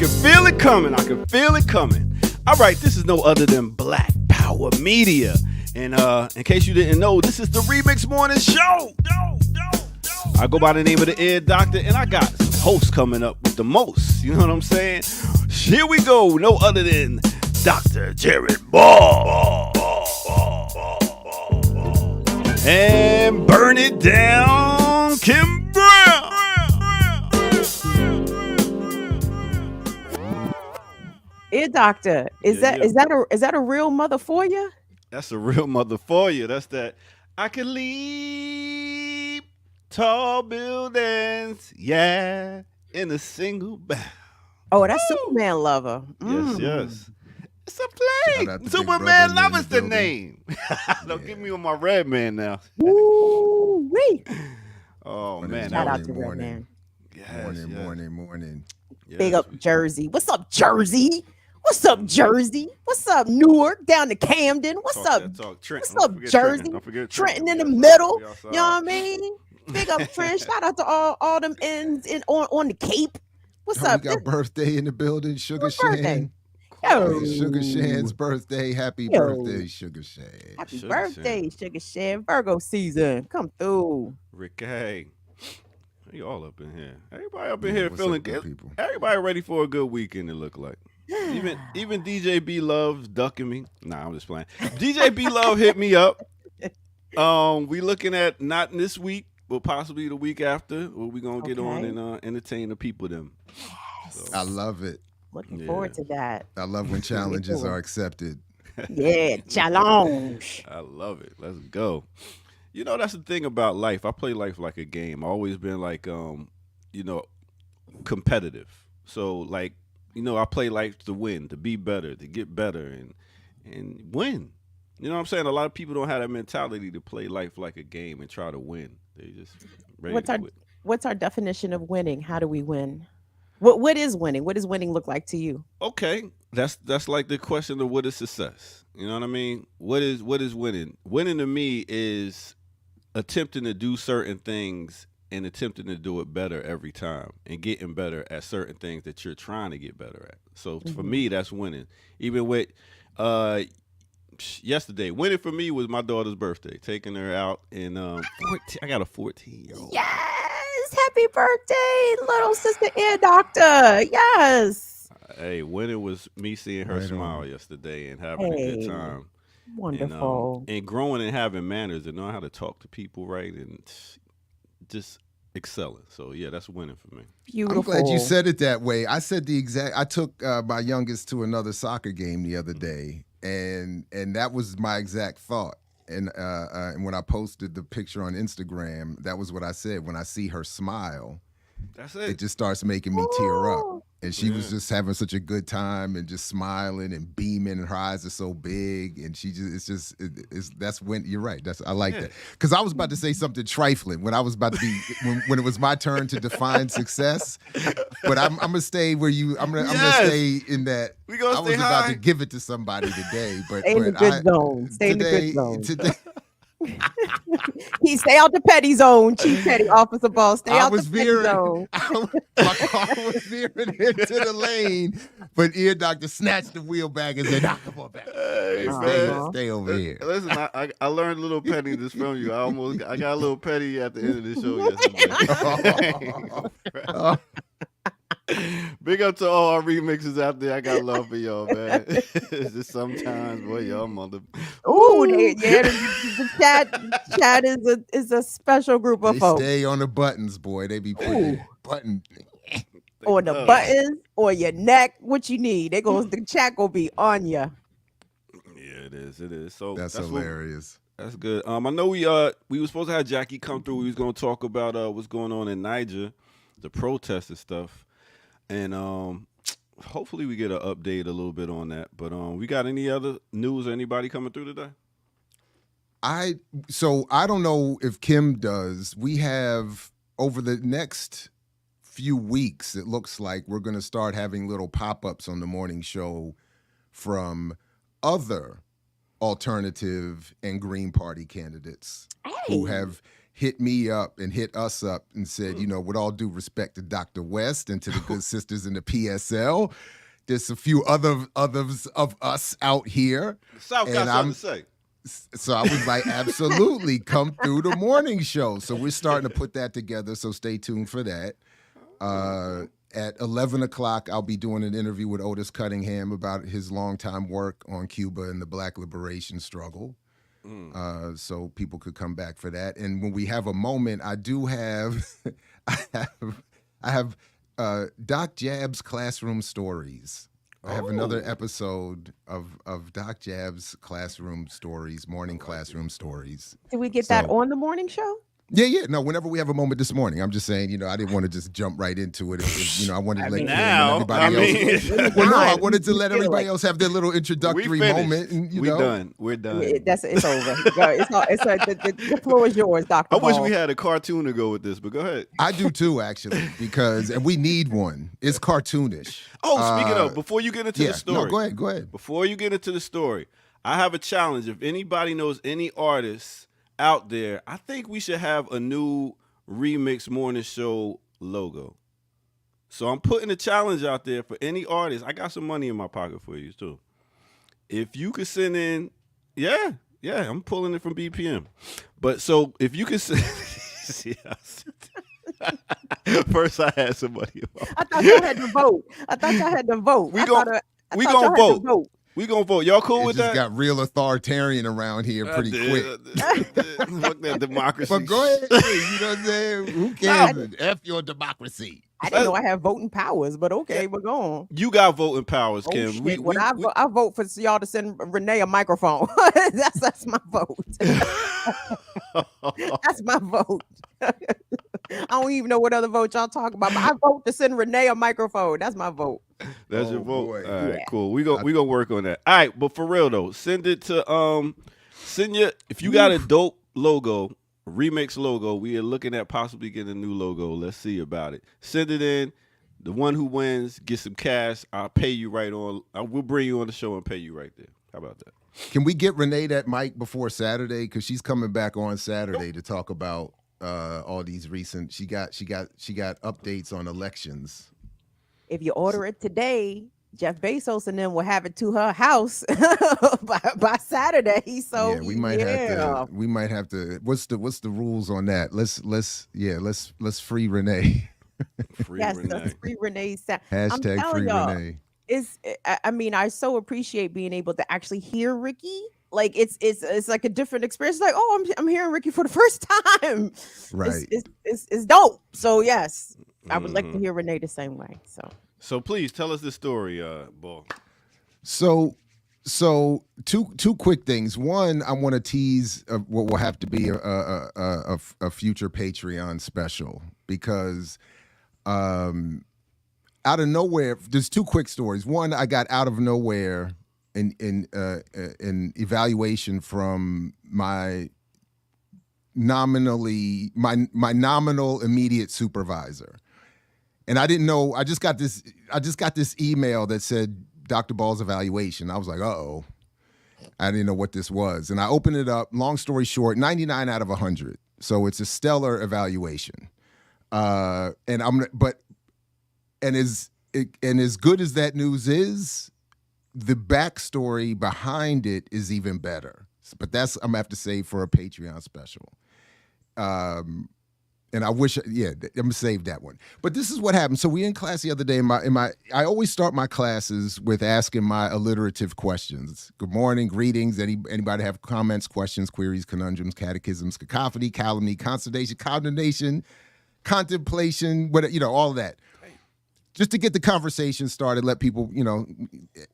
can feel it coming. I can feel it coming. All right, this is no other than Black Power Media. And in case you didn't know, this is the Remix Morning Show. I go by the name of the Ear Doctor, and I got some hosts coming up with the most. You know what I'm saying? Here we go. No other than Dr. Jared Ball. And Burn It Down, Kim Brown. Ear Doctor, is that a real mother for you? That's a real mother for you. That's that. I can leap tall buildings, yeah, in a single bound. Oh, that's Superman lover. Yes. It's a play. Superman Love is the name. Don't get me on my Red Man now. Woo-wee. Oh, man. Shout out to Red Man. Yes, Morning. Yes. Big up Jersey. What's up, Jersey? What's up, Jersey? What's up, Newark down to Camden? What's up, Jersey? Trenton in the middle. You know what I mean? Big up Trent. Shout out to all them ends on the Cape. What's up? We got birthday in the building, Sugar Shan. Sugar Shan's birthday. Happy birthday, Sugar Shan. Happy birthday, Sugar Shan. Virgo season. Come through. Ricky. You all up in here. Everybody up in here feeling good. Everybody ready for a good weekend, it look like. Even DJ B Love's ducking me. Nah, I'm just playing. DJ B Love hit me up. We looking at not this week, but possibly the week after, where we gonna get on and entertain the people them. Yes. I love it. Looking forward to that. I love when challenges are accepted. Yeah, challenge. I love it. Let's go. You know, that's the thing about life. I play life like a game. I've always been like, competitive. So like, I play life to win, to be better, to get better and win. You know what I'm saying? A lot of people don't have that mentality to play life like a game and try to win. They just ready to quit. What's our definition of winning? How do we win? What is winning? What does winning look like to you? Okay, that's like the question of what is success. You know what I mean? What is winning? Winning to me is attempting to do certain things and attempting to do it better every time and getting better at certain things that you're trying to get better at. So for me, that's winning. Even with yesterday, winning for me was my daughter's birthday, taking her out and I got a 14-year-old. Yes, happy birthday, little sister Ear Doctor. Yes. Hey, winning was me seeing her smile yesterday and having a good time. Wonderful. And growing and having manners and knowing how to talk to people right and just excelling. So yeah, that's winning for me. Beautiful. I'm glad you said it that way. I said I took my youngest to another soccer game the other day, and that was my exact thought. And when I posted the picture on Instagram, that was what I said. When I see her smile, that's it. It just starts making me tear up. And she was just having such a good time and just smiling and beaming, and her eyes are so big. And she just, that's when, you're right. I like that. Because I was about to say something trifling when I was about to be, when it was my turn to define success. But I'm going to stay where I'm going to stay in that. I was about to give it to somebody today. But stay in the good zone. Stay in the good zone. Today, he stay out the petty zone, Chief Petty Officer Ball. Stay out the petty zone. My car was veering into the lane, but Ear Doctor snatched the wheel back and said, "Come on back. Stay over here." Listen, I learned a little pettiness from you. I got a little petty at the end of the show yesterday. Big up to all our remixes out there. I got love for y'all, man. It's just sometimes, boy, y'all mother. Ooh, the chat is a special group of folks. Stay on the buttons, boy. They be putting button on the buttons or your neck. What you need? The chat gonna be on you. Yeah, it is. So that's hilarious. That's good. I know we were supposed to have Jackie come through. We was gonna talk about what's going on in Niger, the protests and stuff. And hopefully we get an update a little bit on that. But we got any other news or anybody coming through today? I don't know if Kim does. We have over the next few weeks, it looks like we're going to start having little pop-ups on the morning show from other alternative and Green Party candidates who have hit me up and hit us up and said, with all due respect to Dr. West and to the good sisters in the PSL, there's a few others of us out here. The South got something to say. So I was like, absolutely, come through the morning show. So we're starting to put that together, so stay tuned for that. At 11 o'clock, I'll be doing an interview with Otis Cunningham about his longtime work on Cuba and the Black liberation struggle. So people could come back for that. And when we have a moment, I do have, I have Doc Jab's Classroom Stories. I have another episode of Doc Jab's Classroom Stories, morning classroom stories. Did we get that on the morning show? Yeah. No, whenever we have a moment this morning, I'm just saying, I didn't want to just jump right into it. I wanted to let everybody else. Well, no, I wanted to let everybody else have their little introductory moment. And, We're done. It's over. The floor is yours, Dr. I wish we had a cartoon to go with this, but go ahead. I do too, actually, and we need one. It's cartoonish. Oh, speaking of, before you get into the story. No, go ahead. Before you get into the story, I have a challenge. If anybody knows any artists out there, I think we should have a new Remix Morning Show logo. So I'm putting a challenge out there for any artist. I got some money in my pocket for you too. If you could send in, yeah, I'm pulling it from BPM. But so if you could send, first I had somebody. I thought y'all had to vote. We gonna vote. We gonna vote. Y'all cool with that? It just got real authoritarian around here pretty quick. Fuck that democracy. But go ahead. You know what I'm saying? Who cares? F your democracy. I didn't know I had voting powers, but okay, we're going. You got voting powers, Kim. I vote for y'all to send Renee a microphone. That's my vote. That's my vote. I don't even know what other vote y'all talking about, but I vote to send Renee a microphone. That's my vote. That's your vote. Boy. All right, cool. We gonna work on that. All right, but for real though, send it to if you got a dope logo, remix logo, we are looking at possibly getting a new logo. Let's see about it. Send it in. The one who wins gets some cash. I'll pay you right on. We'll bring you on the show and pay you right there. How about that? Can we get Renee that mic before Saturday? Because she's coming back on Saturday to talk about all these recent. She got updates on elections. If you order it today, Jeff Bezos and them will have it to her house by Saturday. So yeah, we might have to. What's the rules on that? Let's free Renee. Let's free Renee. Hashtag free Renee. I so appreciate being able to actually hear Ricky. Like it's like a different experience. Like, oh, I'm hearing Ricky for the first time. Right. It's dope. So yes, I would like to hear Renee the same way. So please tell us the story, Ball. So two quick things. One, I want to tease what will have to be a future Patreon special because out of nowhere, there's two quick stories. One, I got out of nowhere in evaluation from my nominal immediate supervisor. And I didn't know. I just got this email that said Dr. Ball's evaluation. I was like, uh-oh. I didn't know what this was. And I opened it up. Long story short, 99 out of 100. So it's a stellar evaluation. And as good as that news is, the backstory behind it is even better. But that's I'm gonna have to save for a Patreon special. And I wish, I'm gonna save that one. But this is what happened. So we in class the other day. I always start my classes with asking my alliterative questions. Good morning, greetings. Anybody have comments, questions, queries, conundrums, catechisms, cacophony, calumny, consolidation, condemnation, contemplation, all of that. Just to get the conversation started, let people,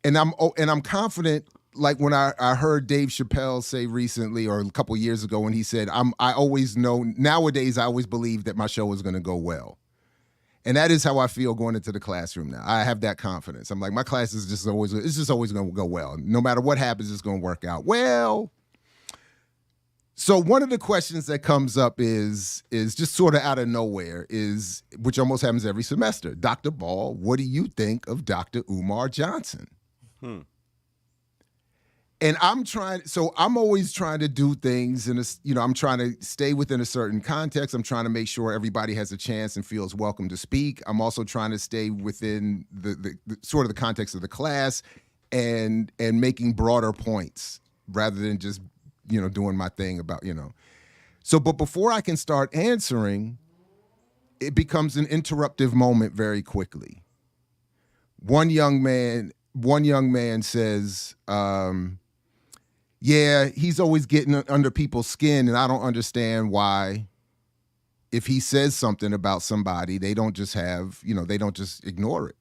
and I'm confident. Like when I heard Dave Chappelle say recently or a couple years ago when he said, I always know, nowadays I always believe that my show is going to go well. And that is how I feel going into the classroom now. I have that confidence. I'm like, my class is just always going to go well. No matter what happens, it's going to work out well. So one of the questions that comes up is just sort of out of nowhere which almost happens every semester. Dr. Ball, what do you think of Dr. Umar Johnson? And I'm always trying to do things I'm trying to stay within a certain context. I'm trying to make sure everybody has a chance and feels welcome to speak. I'm also trying to stay within the sort of the context of the class and making broader points rather than just, doing my thing about, So, but before I can start answering, it becomes an interruptive moment very quickly. One young man says, yeah, he's always getting under people's skin, and I don't understand why if he says something about somebody, they don't just they don't just ignore it,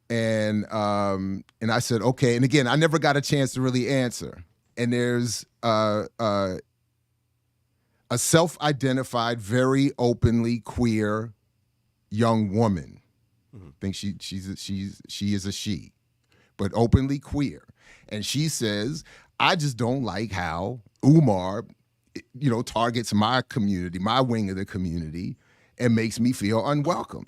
And I said, okay. And again, I never got a chance to really answer. And there's a self-identified, very openly queer young woman. I think she is a she, but openly queer. And she says, I just don't like how Umar, targets my community, my wing of the community, and makes me feel unwelcome.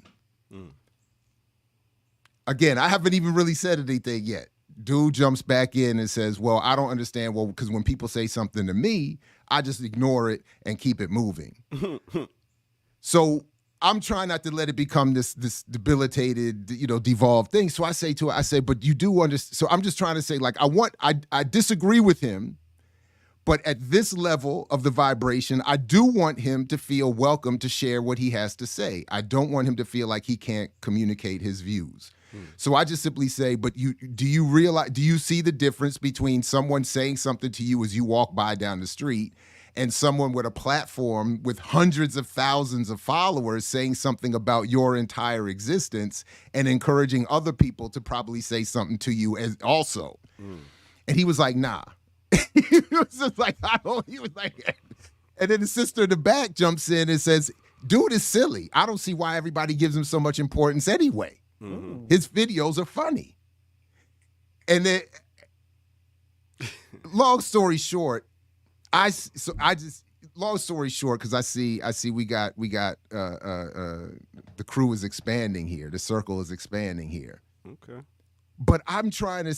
Again, I haven't even really said anything yet. Dude jumps back in and says, well, I don't understand. Well, because when people say something to me, I just ignore it and keep it moving. So I'm trying not to let it become this debilitated, devolved thing. So I say to her, but you do understand. So I'm just trying to say, like, I disagree with him, but at this level of the vibration, I do want him to feel welcome to share what he has to say. I don't want him to feel like he can't communicate his views. So I just simply say, but do you see the difference between someone saying something to you as you walk by down the street and someone with a platform with hundreds of thousands of followers saying something about your entire existence and encouraging other people to probably say something to you as also? And he was like, nah. He was just like, he was like, and then the sister in the back jumps in and says, dude is silly. I don't see why everybody gives him so much importance anyway. His videos are funny. And then, long story short, because I see we got the crew is expanding here. The circle is expanding here. Okay. But I'm trying to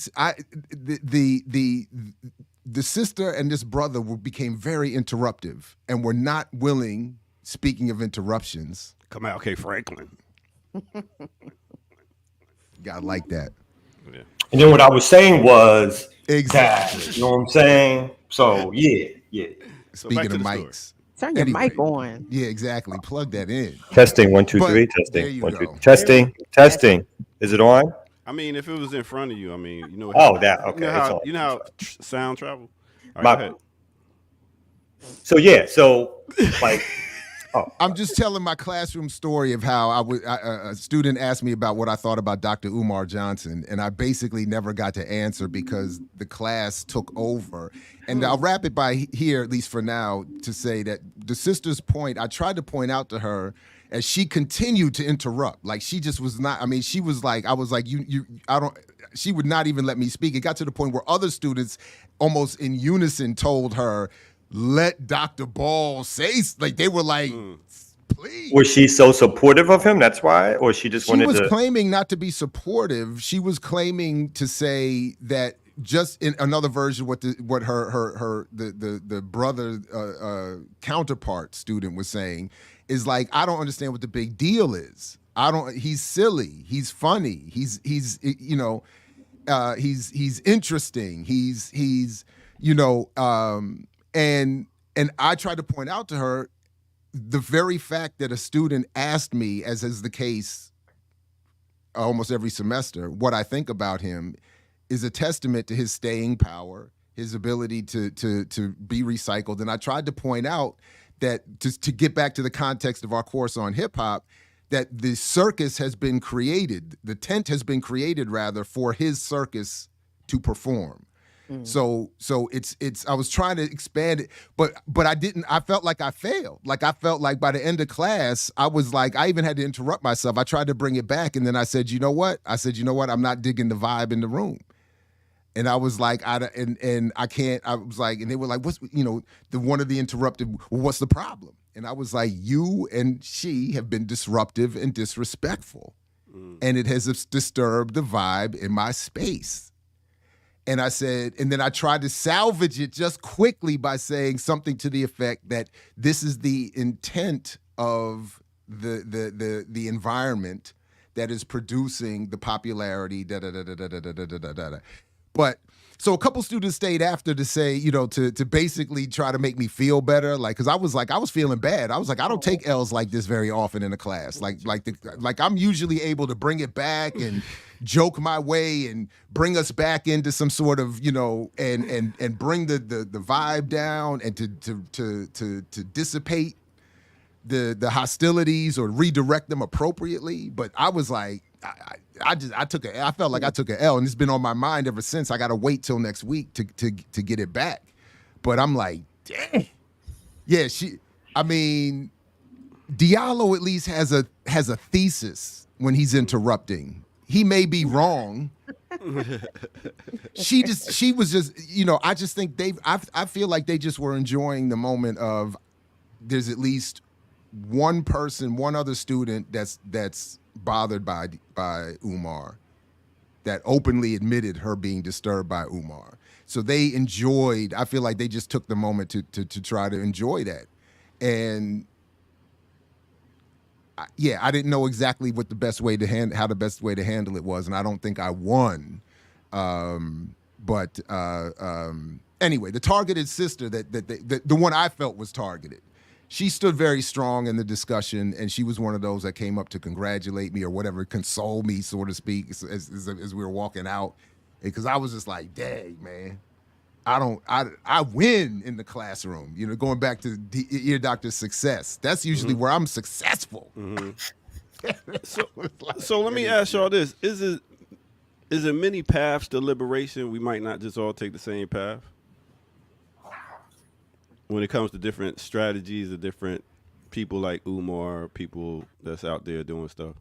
the sister and this brother became very interruptive and were not willing, speaking of interruptions. Come out, okay, Franklin. God like that. Yeah. And then what I was saying was exactly. That, you know what I'm saying? So yeah. Speaking of mics. Turn your mic on. Yeah, exactly. Plug that in. Testing 1 2 3. Testing 1 2. Testing. Is it on? I mean, if it was in front of you, I mean, that okay. You know how sound travel. All right, go ahead. So yeah, like. I'm just telling my classroom story of how a student asked me about what I thought about Dr. Umar Johnson, and I basically never got to answer because the class took over. And I'll wrap it by here, at least for now, to say that the sister's point, I tried to point out to her as she continued to interrupt. Like, she just was not, she was like, I was like, she would not even let me speak. It got to the point where other students almost in unison told her, let Dr. Ball say, like, they were like, please. Was she so supportive of him? That's why? Or she just wanted to... She was claiming not to be supportive. She was claiming to say that just in another version, what the brother counterpart student was saying is like, I don't understand what the big deal is. He's silly. He's funny. He's interesting. And I tried to point out to her the very fact that a student asked me, as is the case almost every semester, what I think about him is a testament to his staying power, his ability to be recycled. And I tried to point out that to get back to the context of our course on hip hop, that the circus has been created, the tent has been created rather for his circus to perform. So it's I was trying to expand it, but I didn't. I felt like I failed. Like, I felt like by the end of class, I was like, I even had to interrupt myself. I tried to bring it back, and then I said, you know what? I'm not digging the vibe in the room. And I was like, and I can't. I was like, and they were like, what's one of the interrupted? Well, what's the problem? And I was like, you and she have been disruptive and disrespectful, and it has disturbed the vibe in my space. And I said, and then I tried to salvage it just quickly by saying something to the effect that this is the intent of the environment that is producing the popularity, But so a couple students stayed after to say, to basically try to make me feel better. Like, cause I was feeling bad. I was like, I don't take L's like this very often in a class. Like I'm usually able to bring it back and joke my way and bring us back into some sort of, and bring the vibe down and to dissipate the hostilities or redirect them appropriately. But I was like, I felt like I took an L, and it's been on my mind ever since. I got to wait till next week to get it back. But I'm like, dang. Yeah, Diallo at least has a thesis when he's interrupting. He may be wrong. She was just, I just think I feel like they just were enjoying the moment of there's at least one other student that's bothered by Umar, that openly admitted her being disturbed by Umar. So they enjoyed, I feel like they just took the moment to try to enjoy that. And I didn't know exactly what the best way to handle it was, and I don't think I won. But anyway, the targeted sister the one I felt was targeted, she stood very strong in the discussion, and she was one of those that came up to congratulate me or whatever, console me, so to speak, as we were walking out. Because I was just like, dang, man, I win in the classroom. Going back to ear doctor success. That's usually where I'm successful. Mm-hmm. So let me ask y'all this: Is it many paths to liberation? We might not just all take the same path when it comes to different strategies of different people like Umar, people that's out there doing stuff.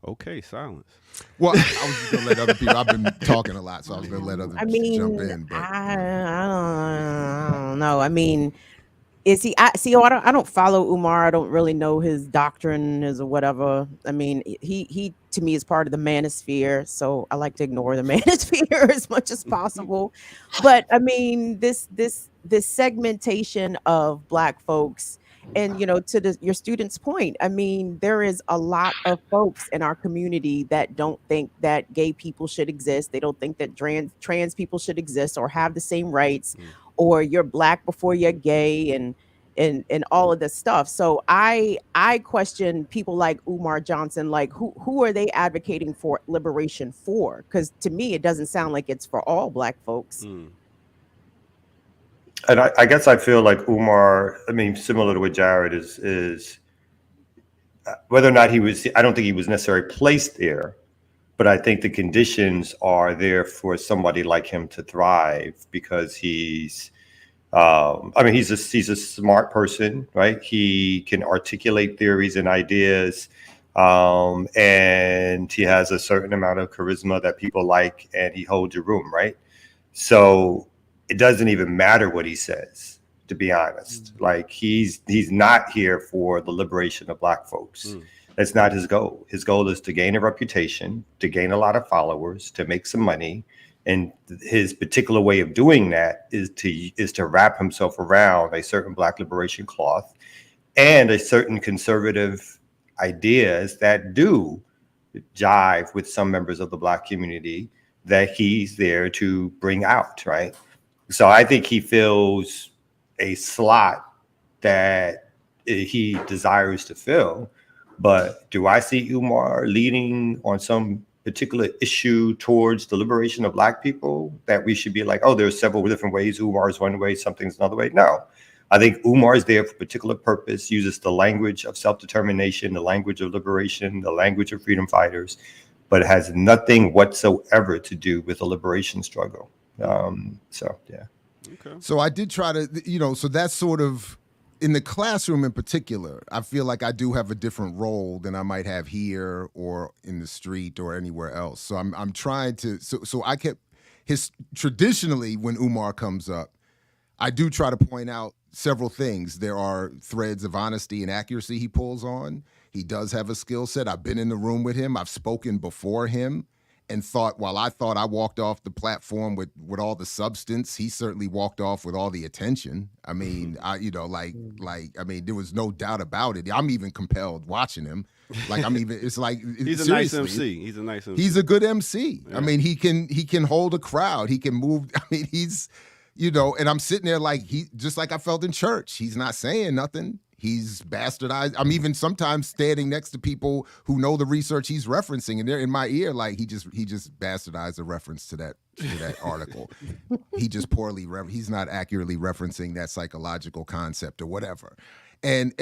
Okay, silence. Well, I was just going to let other people, I've been talking a lot, so I was going to let others jump in. But. I don't know. Is he? I don't follow Umar. I don't really know his doctrine, or whatever. He to me is part of the manosphere, so I like to ignore the manosphere as much as possible. But this segmentation of Black folks, and to your student's point, there is a lot of folks in our community that don't think that gay people should exist. They don't think that trans people should exist or have the same rights. Or you're Black before you're gay, and all of this stuff. So I question people like Umar Johnson, like who are they advocating for liberation for? Because to me, it doesn't sound like it's for all Black folks. And I guess I feel like Umar, similar to what Jared is whether or not I don't think he was necessarily placed there, but I think the conditions are there for somebody like him to thrive, because he's a smart person, right? He can articulate theories and ideas, and he has a certain amount of charisma that people like, and he holds your room, right? So it doesn't even matter what he says, to be honest. Like he's not here for the liberation of Black folks. That's not his goal. His goal is to gain a reputation, to gain a lot of followers, to make some money. And his particular way of doing that is to wrap himself around a certain Black liberation cloth and a certain conservative ideas that do jive with some members of the Black community that he's there to bring out, right? So I think he fills a slot that he desires to fill. But do I see Umar leading on some particular issue towards the liberation of Black people that we should be like, oh, there's several different ways. Umar is one way, something's another way? No. I think Umar is there for a particular purpose, uses the language of self-determination, the language of liberation, the language of freedom fighters, but it has nothing whatsoever to do with the liberation struggle. So, yeah. Okay. So I did try to, so that's sort of, in the classroom in particular, I feel like I do have a different role than I might have here or in the street or anywhere else. So I'm trying to, so I kept, traditionally when Umar comes up, I do try to point out several things. There are threads of honesty and accuracy he pulls on. He does have a skill set. I've been in the room with him. I've spoken before him. and while I thought I walked off the platform with all the substance, he certainly walked off with all the attention. I mean, I mean, there was no doubt about it. I'm even compelled watching him. Like, it's like, he's a nice MC. He's a nice MC. He's a good MC. Yeah. I mean, he can hold a crowd. He can move. I mean, he's, and I'm sitting there like, just like I felt in church. He's not saying nothing. He's bastardized. I'm even sometimes standing next to people who know the research he's referencing, and they're in my ear like he just bastardized a reference to that article. He just he's not accurately referencing that psychological concept or whatever. And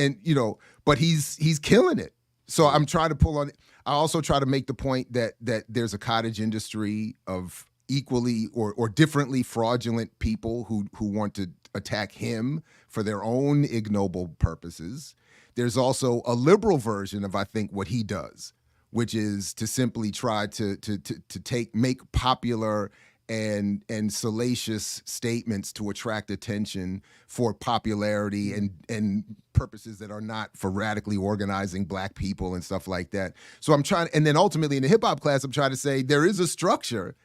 but he's killing it. So I'm trying to pull on. I also try to make the point that there's a cottage industry of equally or differently fraudulent people who want to attack him for their own ignoble purposes. There's also a liberal version of, I think, what he does, which is to simply try to make popular and salacious statements to attract attention for popularity and purposes that are not for radically organizing Black people and stuff like that. So I'm trying, and then ultimately in the hip hop class, I'm trying to say there is a structure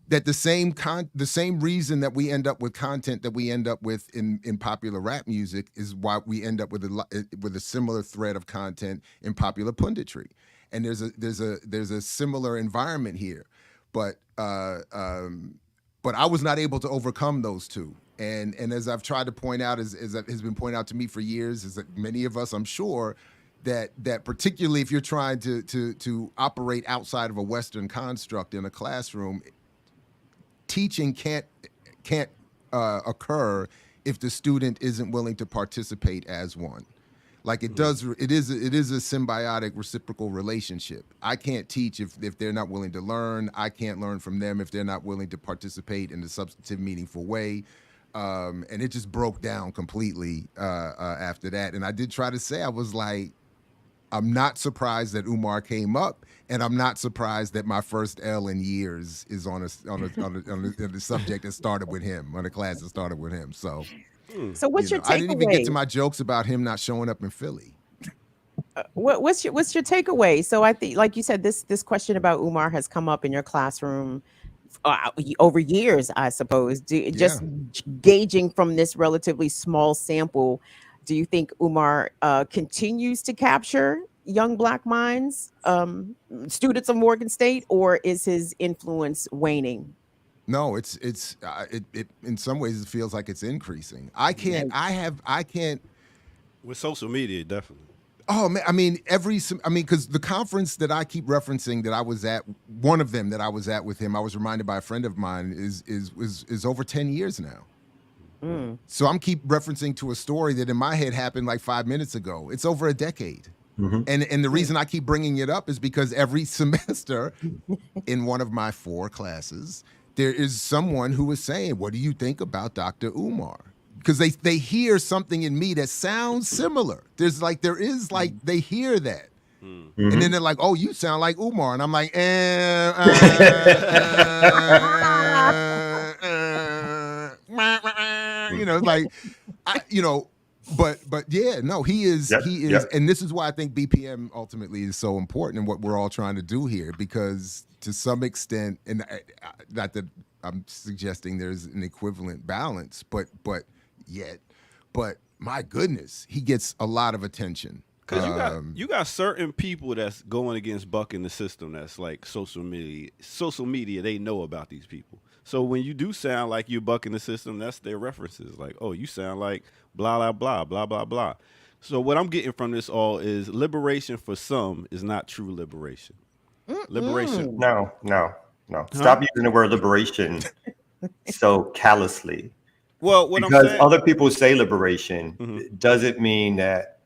that the same reason that we end up with content that we end up with in popular rap music is why we end up with a similar thread of content in popular punditry, and there's a similar environment here, but I was not able to overcome those two, and as I've tried to point out, as has been pointed out to me for years, is that many of us, I'm sure, that particularly if you're trying to operate outside of a Western construct in a classroom, teaching can't occur if the student isn't willing to participate as one. Like it is a symbiotic reciprocal relationship. I can't teach if they're not willing to learn. I can't learn from them if they're not willing to participate in a substantive, meaningful way. And it just broke down completely after that. And I did try to say, I was like, I'm not surprised that Umar came up, and I'm not surprised that my first L in years is on a subject that started with him, on a class that started with him. So what's your takeaway? I didn't even get to my jokes about him not showing up in Philly. What's your takeaway? So I think, like you said, this question about Umar has come up in your classroom over years, I suppose. Just gauging from this relatively small sample, do you think Umar continues to capture young Black minds, students of Morgan State, or is his influence waning? No, it in some ways it feels like it's increasing. I can't with social media, definitely. Oh man, because the conference that I keep referencing that I was at, one of them that I was at with him, I was reminded by a friend of mine, is over 10 years now. So I'm keep referencing to a story that in my head happened like 5 minutes ago. It's over a decade. Mm-hmm. And the reason I keep bringing it up is because every semester in one of my 4 classes, there is someone who is saying, what do you think about Dr. Umar? Because they hear something in me that sounds similar. They hear that. Mm-hmm. And then they're like, oh, you sound like Umar. And I'm like, but yeah, no, he is, and this is why I think BPM ultimately is so important and what we're all trying to do here, because to some extent, and not that I'm suggesting there's an equivalent balance, but my goodness, he gets a lot of attention. Because you got certain people that's going against bucking the system. That's like social media. They know about these people. So when you do sound like you're bucking the system, that's their references. Like, oh, you sound like blah, blah, blah, blah, blah, blah. So what I'm getting from this all is liberation for some is not true liberation. Liberation. No. Stop using the word liberation so callously. Well, because other people say liberation, doesn't mean that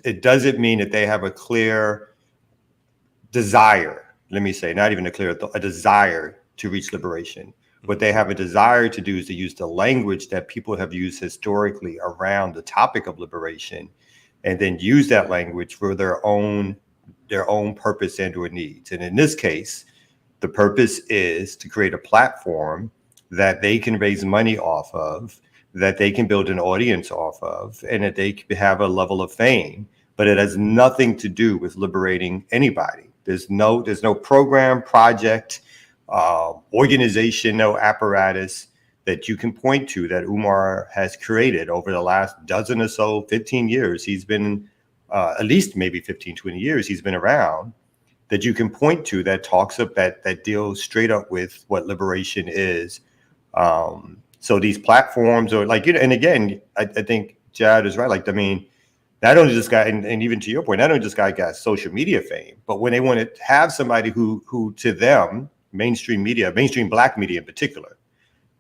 it doesn't mean that they have a clear desire. Let me say, not even a desire to reach liberation. What they have a desire to do is to use the language that people have used historically around the topic of liberation, and then use that language for their own purpose and or needs. And in this case, the purpose is to create a platform that they can raise money off of, that they can build an audience off of, and that they can have a level of fame. But it has nothing to do with liberating anybody. There's no program, project, organization, no apparatus that you can point to that Umar has created over the last dozen or so, 15 years. He's been at least maybe 15, 20 years he's been around, that you can point to that talks up that deals straight up with what liberation is. So these platforms are like, and again, I think Jad is right. Like, I mean, not only this guy, and even to your point, not only this guy got social media fame, but when they want to have somebody who to them, mainstream media, mainstream Black media in particular,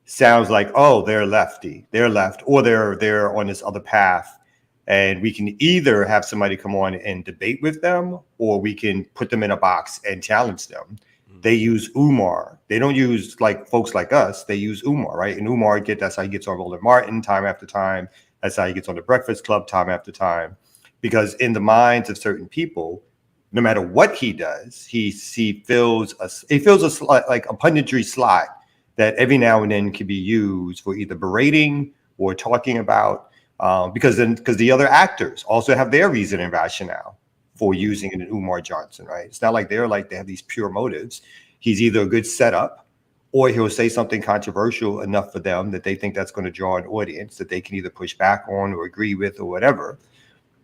sounds like, oh, they're lefty, they're left, or they're on this other path. And we can either have somebody come on and debate with them, or we can put them in a box and challenge them. They use Umar. They don't use like folks like us. They use Umar, right? And Umar, that's how he gets on Roland Martin time after time. That's how he gets on the Breakfast Club time after time. Because in the minds of certain people, no matter what he does, he fills a like a punditry slot that every now and then can be used for either berating or talking about. Because the other actors also have their reason and rationale for using an Umar Johnson, right? It's not like they have these pure motives. He's either a good setup, or he'll say something controversial enough for them that they think that's going to draw an audience that they can either push back on or agree with or whatever.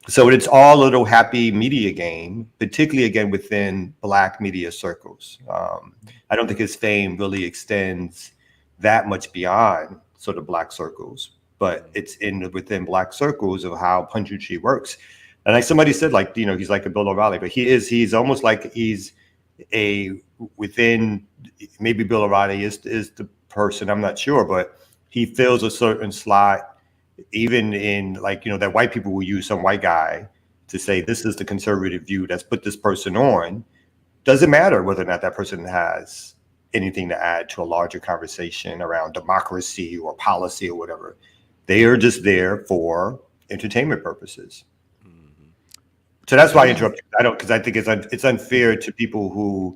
So it's all a little happy media game, particularly again within Black media circles. I don't think his fame really extends that much beyond sort of Black circles, but it's within Black circles of how punditry works. And like somebody said, like, you know, he's like a Bill O'Reilly, but he's almost like he's within, maybe Bill O'Reilly is the person, I'm not sure, but he fills a certain slot, even in, like, you know, that white people will use some white guy to say, this is the conservative view that's put this person on. Doesn't matter whether or not that person has anything to add to a larger conversation around democracy or policy or whatever. They are just there for entertainment purposes. So that's why I interrupt you. Because I think it's unfair to people who,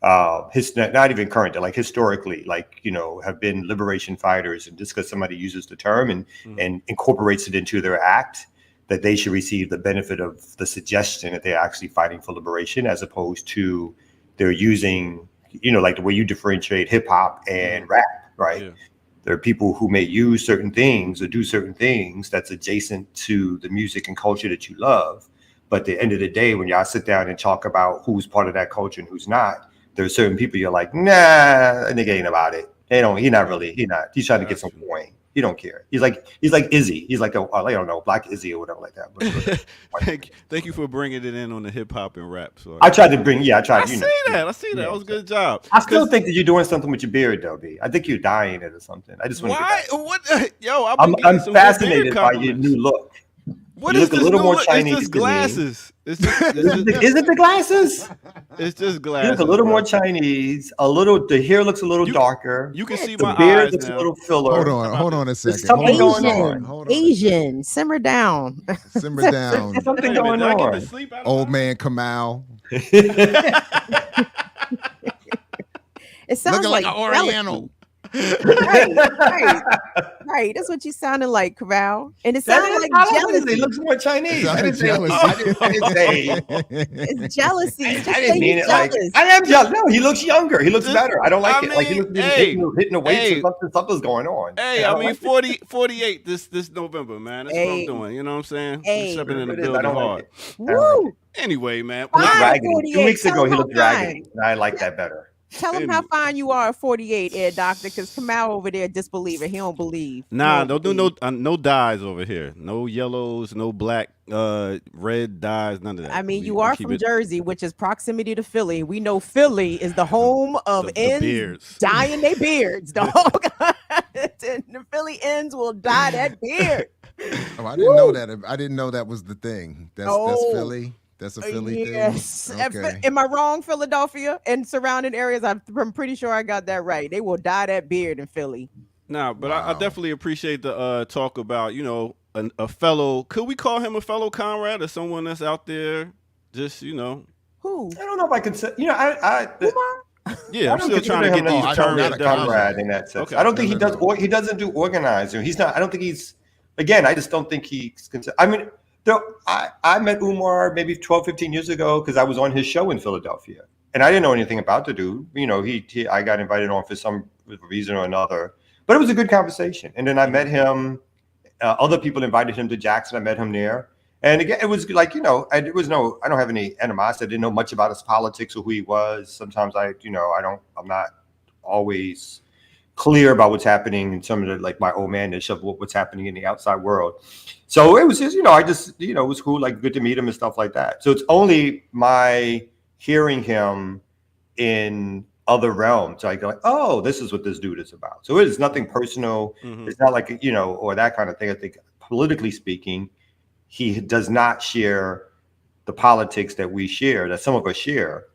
not even current, like historically, like, you know, have been liberation fighters, and just because somebody uses the term and incorporates it into their act, that they should receive the benefit of the suggestion that they're actually fighting for liberation, as opposed to they're using, you know, like the way you differentiate hip hop and rap, right? Yeah. There are people who may use certain things or do certain things that's adjacent to the music and culture that you love. But at the end of the day, when y'all sit down and talk about who's part of that culture and who's not, there are certain people you're like, nah, nigga ain't about it. He's trying to get some coin. He don't care. He's like Izzy. He's like I don't know, Black Izzy or whatever like that. But, thank you for bringing it in on the hip hop and rap. So I tried to bring, I see that. That was a good job. I still think that you're doing something with your beard, though, B. I think you're dyeing it or something. I just want to. What? Yo, I'm fascinated by your new look. What is this? It's just glasses. Is it the glasses? It's just glasses. You look a little more Chinese. The hair looks a little darker. You can see the my beard eyes looks now. a little filler. Hold on a second. Something going on. Hold on. Asian, simmer down. Simmer down. Something going on. Old man Kamal. It sounds looking like an Oriental. Right. That's what you sounded like, Corral. And it sounded like jealousy. It looks more Chinese. I didn't say. It's jealousy. I didn't mean it like I am jealous. No, he looks younger. He looks better. I don't like it. Like he looks hitting the weights or something. Something's going on. Hey, I mean 48 this November, man. That's what I'm doing. You know what I'm saying? I'm stepping in the building hard. Woo! Anyway, man. He looked raggedy. 2 weeks ago, he looked raggedy. And I like that better. Tell him how fine you are at 48, Air Doctor, because Kamal over there disbeliever. He don't believe. Nah, don't do no dyes over here. No yellows, no black, red dyes, none of that. I mean, you are from Jersey, which is proximity to Philly. We know Philly is the home of ends dyeing their beards, dog. The Philly ends will dye that beard. Oh, I didn't know that. I didn't know that was the thing. That's Philly. That's a Philly thing? Yes. Okay. Am I wrong, Philadelphia and surrounding areas? I'm pretty sure I got that right. They will dye that beard in Philly. Nah, but wow. I definitely appreciate the talk about, you know, a fellow. Could we call him a fellow comrade or someone that's out there just, you know? Who? I don't know if I could say, you know, Umar? Yeah, I'm still trying to get these terms. Not a comrade in that sense. Okay. I don't think he doesn't do organizing. He's not, I don't think he's, again, I just don't think he's, I mean, So I met Umar maybe 12, 15 years ago because I was on his show in Philadelphia. And I didn't know anything about the dude. You know, I got invited on for some reason or another. But it was a good conversation. And then I met him. Other people invited him to Jackson. I met him there. And again, it was like, I don't have any animosity. I didn't know much about his politics or who he was. Sometimes I'm not always clear about what's happening in some of the, like, my old man-ish of what's happening in the outside world. So it was just, it was cool, like, good to meet him and stuff like that. So it's only my hearing him in other realms, I go like, oh, this is what this dude is about. So it is nothing personal. It's not like, or that kind of thing. I think politically speaking, he does not share the politics that we share, that some of us share.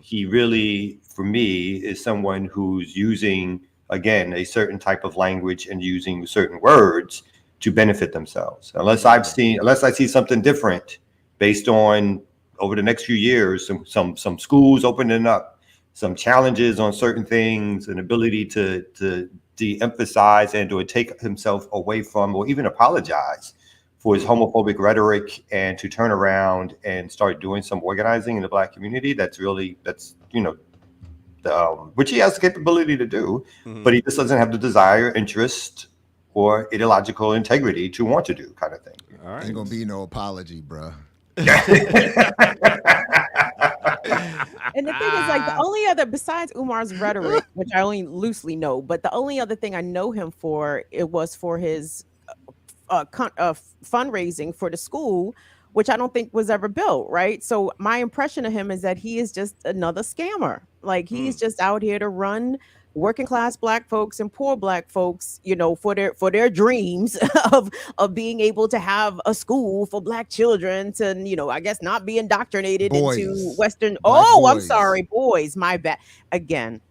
He really, for me, is someone who's using, again, a certain type of language and using certain words to benefit themselves. Unless I see something different based on over the next few years, some schools opening up, some challenges on certain things, an ability to de-emphasize and to take himself away from, or even apologize for his homophobic rhetoric, and to turn around and start doing some organizing in the Black community. Which he has the capability to do, but he just doesn't have the desire, interest, or ideological integrity to want to do, kind of thing. All right. Ain't gonna be no apology, bro. And the thing is, like, the only other, besides Umar's rhetoric, which I only loosely know, but the only other thing I know him for, it was for his fundraising for the school, which I don't think was ever built, right? So my impression of him is that he is just another scammer. Like, he's just out here to run working class Black folks and poor Black folks, for their dreams of being able to have a school for Black children to, I guess, not be indoctrinated into Western. Boys. I'm sorry, boys. My bad. Again.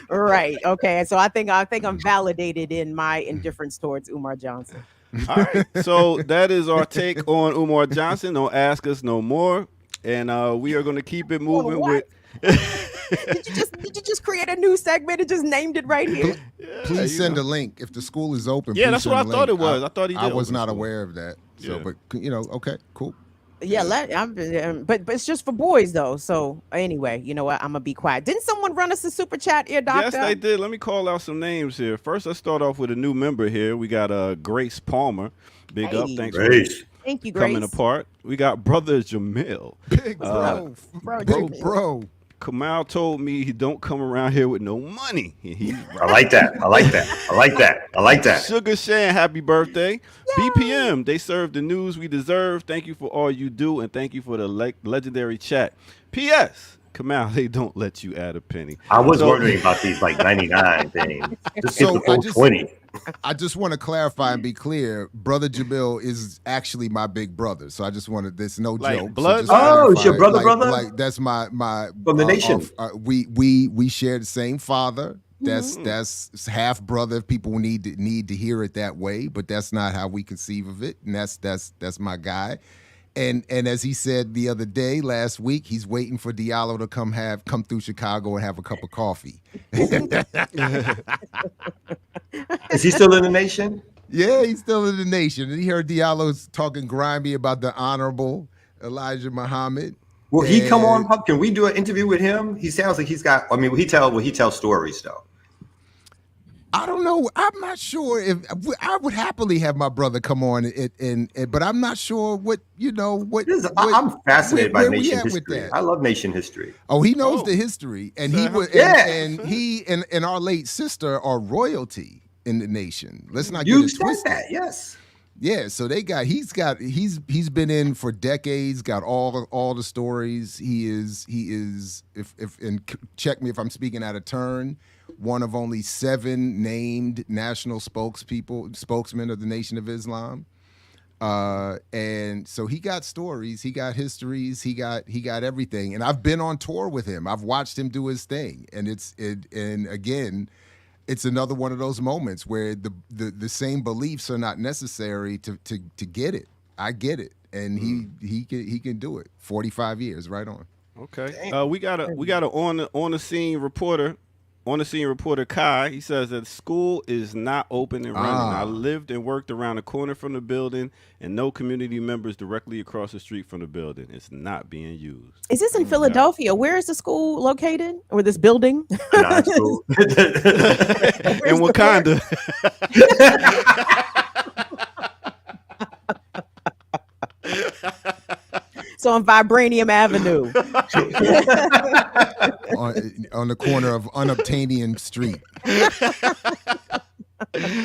Right. Okay. So I think I'm validated in my indifference towards Umar Johnson. All right. So that is our take on Umar Johnson. Don't ask us no more. And we are going to keep it moving with. Did you just create a new segment and just named it right here? Please send a link if the school is open. Yeah, that's what I thought it was. I thought he did. I was not aware of that. So, but okay, cool. Yeah, but it's just for boys though. So anyway, you know what? I'm gonna be quiet. Didn't someone run us a super chat here, Doctor? Yes, they did. Let me call out some names here. First, let's start off with a new member here. We got Grace Palmer. Big up, thanks Grace. Thank you, Grace. Coming apart. We got brother Jamil. Big bro. Kamal told me he don't come around here with no money. I like that. Sugar Shan, happy birthday. Yay. BPM, they serve the news we deserve. Thank you for all you do, and thank you for the legendary chat. P.S. Kamal, they don't let you add a penny. I was wondering about these like 99 things. Just get the full 20. I just want to clarify and be clear. Brother Jamil is actually my big brother. So I just wanted this joke. Blood? So it's your brother. Like that's my from the nation. We share the same father. That's half brother. People need to hear it that way, but that's not how we conceive of it. And that's my guy. And as he said the other day, last week, he's waiting for Diallo to come through Chicago and have a cup of coffee. Is he still in the nation? Yeah, he's still in the nation. And he heard Diallo's talking grimy about the Honorable Elijah Muhammad. Will he come on? Can we do an interview with him? He sounds like he's got. I mean, he tells stories though. I don't know. I'm not sure if I would happily have my brother come on, but I'm not sure what. I'm fascinated by nation history. I love nation history. Oh, he knows the history, and he and our late sister are royalty in the nation. Let's not get it twisted. That, yes. Yeah, so he's been in for decades, got all the stories. He is and check me if I'm speaking out of turn, one of only 7 named national spokesmen of the Nation of Islam. And so he got stories, he got histories, he got everything. And I've been on tour with him. I've watched him do his thing. And again, it's another one of those moments where the same beliefs are not necessary to get it. I get it. And he can do it. 45 years, right on. Okay. We got a on the scene reporter On the scene reporter Kai, he says that school is not open and running. I lived and worked around the corner from the building, and no community members directly across the street from the building. It's not being used. Is this in Philadelphia? Where is the school located, or this building? School. In Wakanda. So on Vibranium Avenue. on the corner of Unobtainium Street.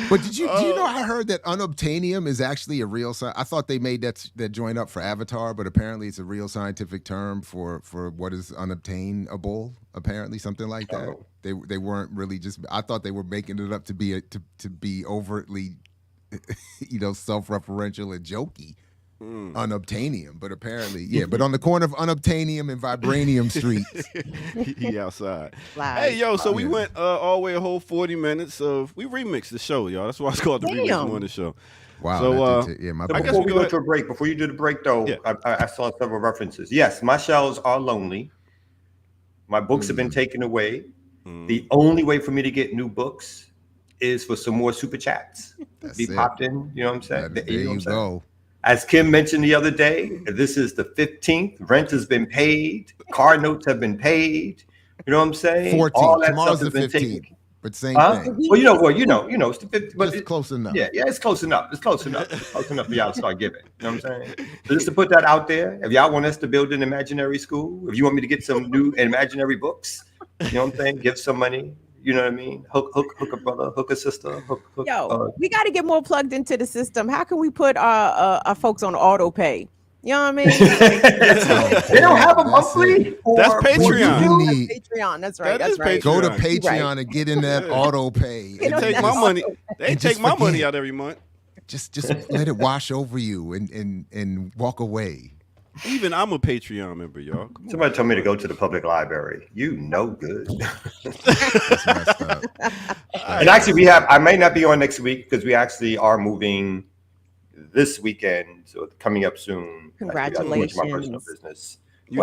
But do you know, I heard that unobtainium is actually a real I thought they made that joint up for Avatar, but apparently it's a real scientific term for what is unobtainable, apparently, something like that. Oh. They weren't really just, I thought they were making it up to be overtly self-referential and jokey. Unobtainium, but apparently, but on the corner of Unobtainium and Vibranium Street. He outside. Hey, yo, so we went all the way a whole 40 minutes we remixed the show, y'all. That's why it's called the Remix Morning Show. Wow. So, my bad. Before we go to a break, before you do the break, though, I saw several references. Yes, my shelves are lonely. My books have been taken away. The only way for me to get new books is for some more super chats. Popped in, you know what I'm saying? There you go. As Kim mentioned the other day, this is the 15th. Rent has been paid. Car notes have been paid. You know what I'm saying? 14th. Tomorrow's the 15th. But same thing. Well, you know, it's the 15th. But it's close enough. Yeah, it's close enough. It's close enough. It's close enough for y'all to start giving. You know what I'm saying? So just to put that out there, if y'all want us to build an imaginary school, if you want me to get some new imaginary books, you know what I'm saying? Give some money. You know what I mean? Hook a brother, hook a sister. We got to get more plugged into the system. How can we put our folks on auto pay? You know what I mean? They don't have a monthly. That's Patreon. That's Patreon. That's right. That's right. Go to Patreon and get in that auto pay. They take my money. They take my money out every month. Just let it wash over you and walk away. Even I'm a Patreon member, y'all. Somebody told me to go to the public library. You no good. That's messed up. And actually, I may not be on next week because we actually are moving this weekend, so coming up soon. Congratulations. My personal business. You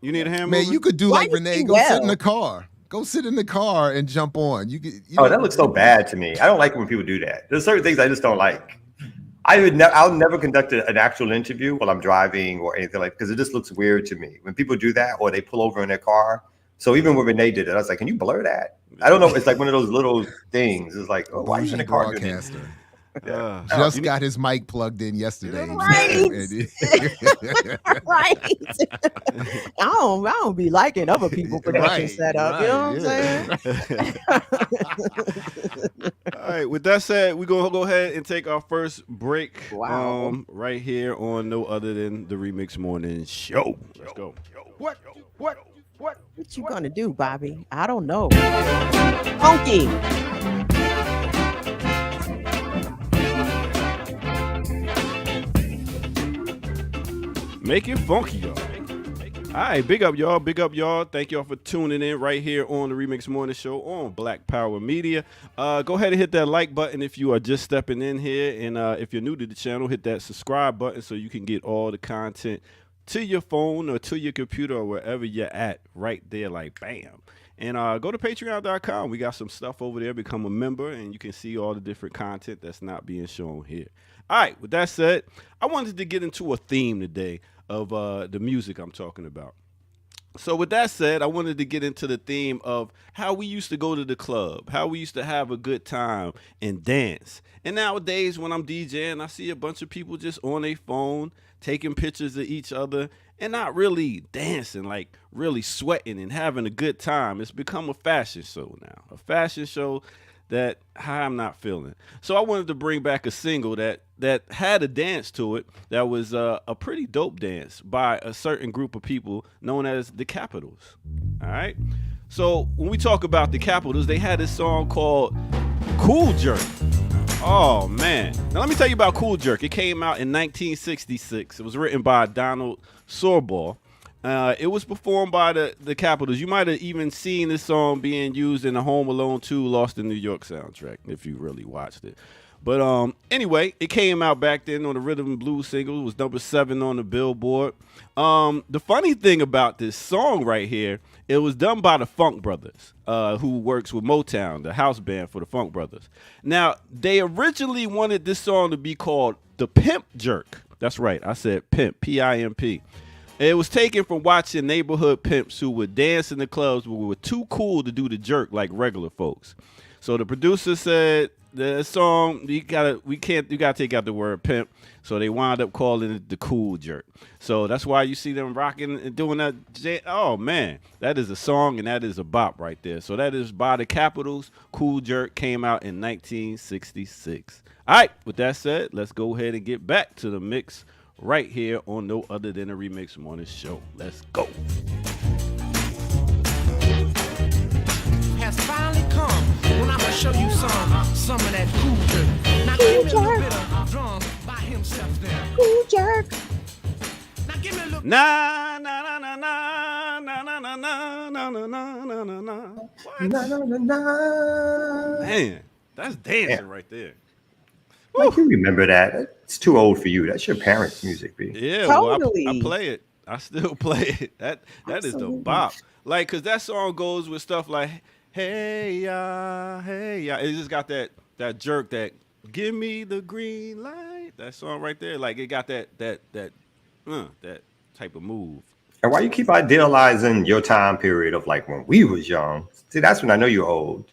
need a hand? Man, moving? you could do like Renee. Go sit in the car. Go sit in the car and jump on. That looks so bad to me. I don't like it when people do that. There's certain things I just don't like. I'll never conduct an actual interview while I'm driving or anything because it just looks weird to me when people do that or they pull over in their car. So even when Renee did it, I was like, "Can you blur that?" I don't know. It's like one of those little things. It's like, why are you in the car? Just got his mic plugged in yesterday. Right. Right. I don't be liking other people production setup. You know what I'm saying? All right. With that said, we're gonna go ahead and take our first break. Wow. Right here on no other than the Remix Morning Show. Let's go. What you gonna do, Bobby? I don't know. Funky. Make it funky, y'all. All right, big up, y'all. Big up, y'all. Thank y'all for tuning in right here on the Remix Morning Show on Black Power Media. Go ahead and hit that like button if you are just stepping in here. And if you're new to the channel, hit that subscribe button so you can get all the content to your phone or to your computer or wherever you're at right there, like bam. And go to patreon.com. We got some stuff over there. Become a member, and you can see all the different content that's not being shown here. All right, with that said, I wanted to get into a theme today of the music I'm talking about. So with that said, I wanted to get into the theme of how we used to go to the club, how we used to have a good time and dance. And nowadays when I'm DJing, I see a bunch of people just on their phone taking pictures of each other and not really dancing, like really sweating and having a good time. It's become a fashion show now, a fashion show that I'm not feeling. So I wanted to bring back a single that had a dance to it that was a pretty dope dance by a certain group of people known as the Capitals. All right. So when we talk about the Capitals, they had this song called Cool Jerk. Oh, man. Now, let me tell you about Cool Jerk. It came out in 1966. It was written by Donald Sorball. It was performed by the Capitals. You might have even seen this song being used in the Home Alone 2 Lost in New York soundtrack if you really watched it. But anyway, it came out back then on the Rhythm and Blues single. It was number 7 on the Billboard. The funny thing about this song right here, it was done by the Funk Brothers, who works with Motown, the house band for the Funk Brothers. Now, they originally wanted this song to be called The Pimp Jerk. That's right, I said pimp, P-I-M-P. It was taken from watching neighborhood pimps who would dance in the clubs but were too cool to do the jerk like regular folks. So the producer said, the song, you gotta take out the word pimp. So they wound up calling it the Cool Jerk. So that's why you see them rocking and doing that. Oh man, that is a song and that is a bop right there. So that is by the Capitals. Cool Jerk came out in 1966. All right, with that said, let's go ahead and get back to the mix right here on No Other Than a Remix Morning Show. Let's go. Has finally come when I'm gonna show you some of that cool jerk. Now give me a little bit of drums by himself there. Cool jerk. Now give me a little. Na na na na na na na na na na na na na na. Man, that's dancing right there. Like, you remember that? It's too old for you. That's your parents' music, B. Yeah, Totally. well, I play it. I still play it. That is the bop. Like, cause that song goes with stuff like, hey ya, hey ya. It just got that jerk, that give me the green light. That song right there, like it got that type of move. And why you keep idealizing your time period of like when we was young? See, that's when I know you're old.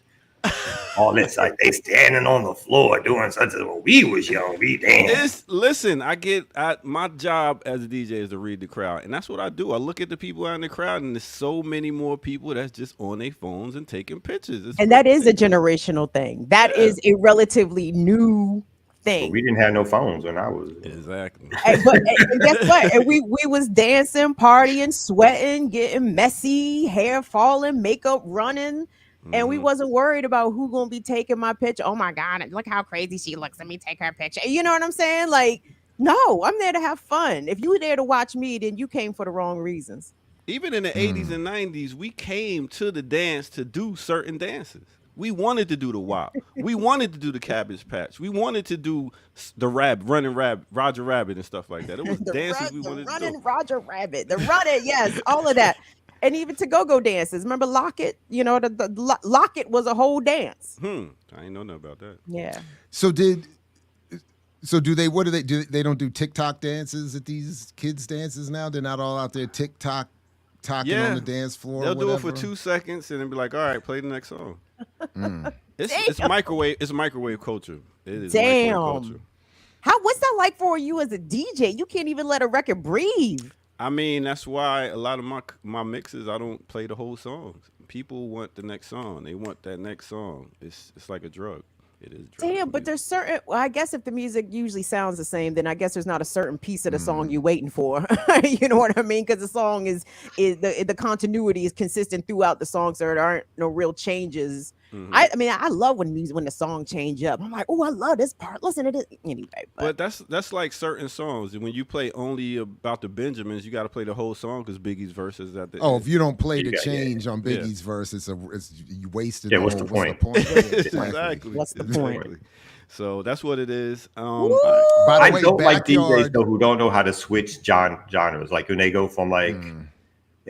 All this, like they standing on the floor doing such as when we was young, we danced. Listen, my job as a DJ is to read the crowd, and that's what I do. I look at the people out in the crowd, and there's so many more people that's just on their phones and taking pictures. And that is a generational thing. That is a relatively new thing. But we didn't have no phones when I was exactly. and guess what? And we was dancing, partying, sweating, getting messy, hair falling, makeup running. And we wasn't worried about who gonna be taking my picture. Oh my God, look how crazy she looks. Let me take her picture. You know what I'm saying? Like, no, I'm there to have fun. If you were there to watch me, then you came for the wrong reasons. Even in the 80s and 90s, we came to the dance to do certain dances. We wanted to do the WAP. We wanted to do the Cabbage Patch. We wanted to do the running Roger Rabbit and stuff like that. It was dances we wanted to do. Running Roger Rabbit, the running, yes, all of that. And even to go dances. Remember Lock-It? You know, the Lock-It was a whole dance. I ain't know nothing about that. Yeah. So do they? What do they do? They don't do TikTok dances at these kids' dances now. They're not all out there TikTok talking on the dance floor. They'll do it for 2 seconds and then be like, "All right, play the next song." It's microwave. It's microwave culture. It is microwave culture. What's that like for you as a DJ? You can't even let a record breathe. I mean, that's why a lot of my mixes, I don't play the whole songs. People want the next song. They want that next song. It's like a drug. It is. Damn, but there's certain. Well, I guess if the music usually sounds the same, then I guess there's not a certain piece of the song you're waiting for. You know what I mean? Because the song is the continuity is consistent throughout the song, so there aren't no real changes. I mean, I love when the song change up. I'm like, oh, I love this part. Listen to this anyway. But that's like certain songs. When you play only about the Benjamins, you got to play the whole song because Biggie's verse is at the end. If you don't play the change on Biggie's verse, it's you wasted. Yeah, what's the point? Exactly. What's the point? So that's what it is. By the I way, don't like DJs though who don't know how to switch genres. Like when they go from like.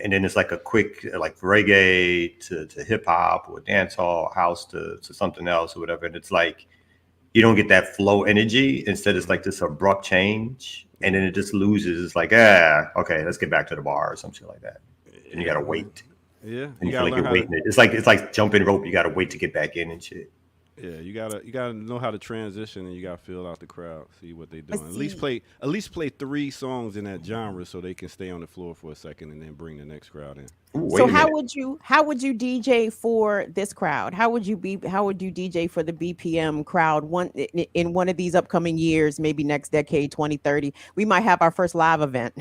And then it's like a quick, like reggae to hip hop or dancehall, house to something else or whatever. And it's like, you don't get that flow energy. Instead, it's like this abrupt change. And then it just loses. It's like, okay, let's get back to the bar or something like that. And you got to wait. Yeah. And you feel like you're waiting. It's like jumping rope. You got to wait to get back in and shit. Yeah, you gotta know how to transition, and you gotta feel out the crowd, see what they doing. At least play 3 songs in that genre so they can stay on the floor for a second, and then bring the next crowd in. So how would you DJ for this crowd? How would you DJ for the BPM crowd in one of these upcoming years, maybe next decade, 2030? We might have our first live event.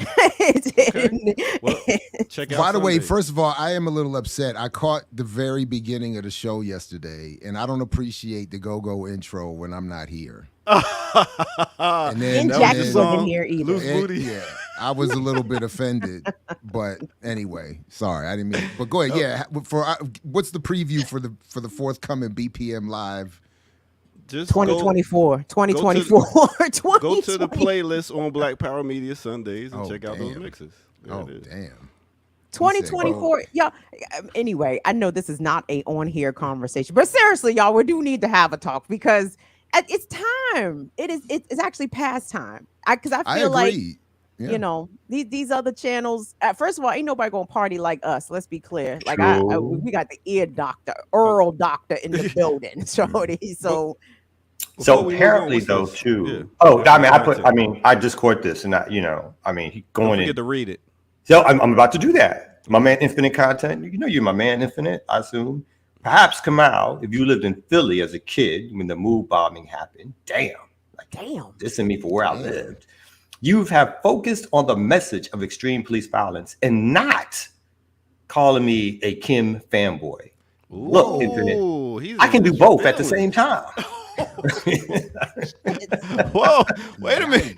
Well, check out By the way, Sunday. first of all, I am a little upset. I caught the very beginning of the show yesterday, and I don't appreciate the go-go intro when I'm not here. And then Jackie wasn't here either. Loose booty. Yeah, I was a little bit offended, but anyway, sorry, I didn't mean. But go ahead. Yeah, what's the preview for the forthcoming BPM Live Just 2024, 2024, go to the playlist on Black Power Media Sundays and check out those mixes. There it is. Damn. 2024, y'all. Anyway, I know this is not a on here conversation, but seriously, y'all, we do need to have a talk because it's time. It's actually past time. Because I feel like you know these other channels. First of all, ain't nobody gonna party like us. Let's be clear. Like we got the ear doctor, Earl doctor in the building. So apparently, though, too. Yeah. Oh, I mean, I just caught this, and he going in. Don't forget to read it. So I'm about to do that. My man, Infinite Content. You know, you're my man, Infinite. I assume. Perhaps Kamal, if you lived in Philly as a kid when the move bombing happened, damn, dissing me for where I lived. You have focused on the message of extreme police violence and not calling me a Kim fanboy. Ooh, look, Infinite, I can do both at the same time. Whoa, wait a minute.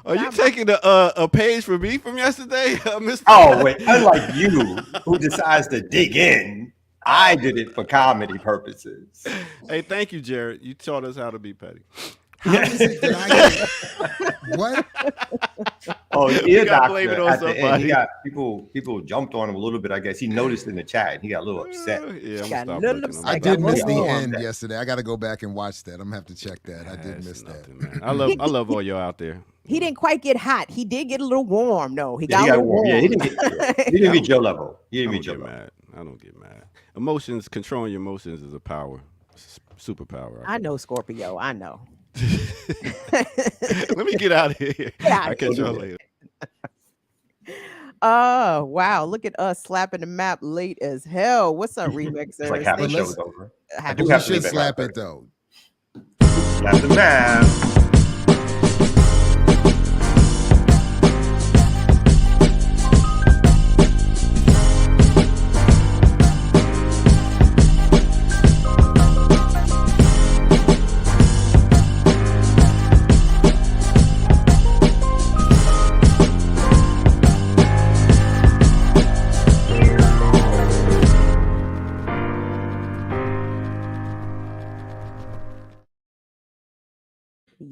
Are you taking a page from me from yesterday, Mr. Oh, wait, unlike you, who decides to dig in, I did it for comedy purposes. Hey, thank you, Jared. You taught us how to be petty. How is it that I get what? Oh, ear doctor at the end, he got people jumped on him a little bit. I guess he noticed in the chat and he got a little upset. I did miss the end yesterday. I got to go back and watch that. I'm gonna have to check that. I did miss that. Man. I love all y'all out there. He didn't quite get hot. He did get a little warm, though. He got a little warm. Yeah, he didn't get Joe level. He didn't get Joe level. I don't get mad. Emotions, controlling your emotions is a power, superpower. I know, Scorpio. I know. Let me get out of here. I'll catch y'all later. Oh, wow. Look at us slapping the map late as hell. What's up, remixers? It's like half the show's over. You should slap it, though. Slap the map.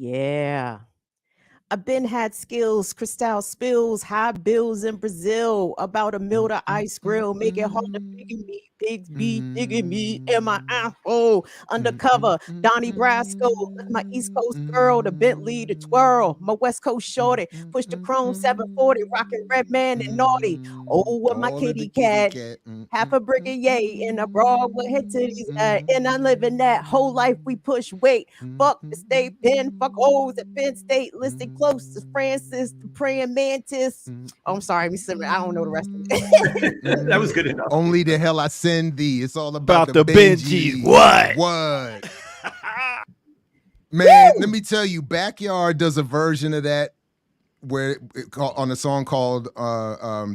Yeah. I've been had skills, Cristal spills, high bills in Brazil, about a meal to ice grill, make it hard to piggy me, pigs be digging me in my asshole, undercover, Donnie Brasco, my East Coast girl, the Bentley, the twirl, my West Coast shorty, push the chrome 740, rocking red man and naughty, what my kitty cat, half a brigade in a broad with head titties, and I'm living that whole life we push weight, fuck the state pen, fuck O's at Penn State, listed close to Francis, the praying mantis. Oh, I'm sorry, I don't know the rest of it. That was good enough. Only the hell I send thee. It's all about the Benjis. What? Man, let me tell you, Backyard does a version of that where on a song called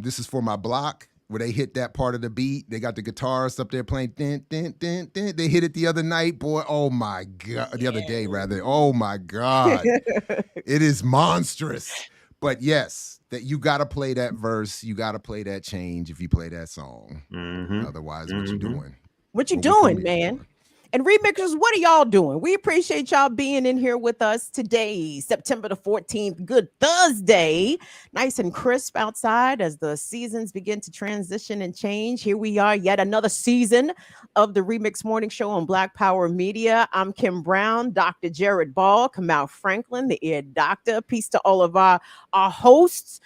This Is For My Block, where they hit that part of the beat. They got the guitarist up there playing din, din, din, din. They hit it the other night, boy. Oh my God. The other day, rather. Oh my God. It is monstrous. But yes, that you gotta play that verse, you gotta play that change if you play that song. Otherwise, what you doing? What you doing, man? And remixers, what are y'all doing? We appreciate y'all being in here with us today, September the 14th. Good Thursday. Nice and crisp outside as the seasons begin to transition and change. Here we are, yet another season of the Remix Morning Show on Black Power Media. I'm Kim Brown, Dr. Jared Ball, Kamal Franklin, the ear doctor. Peace to all of our hosts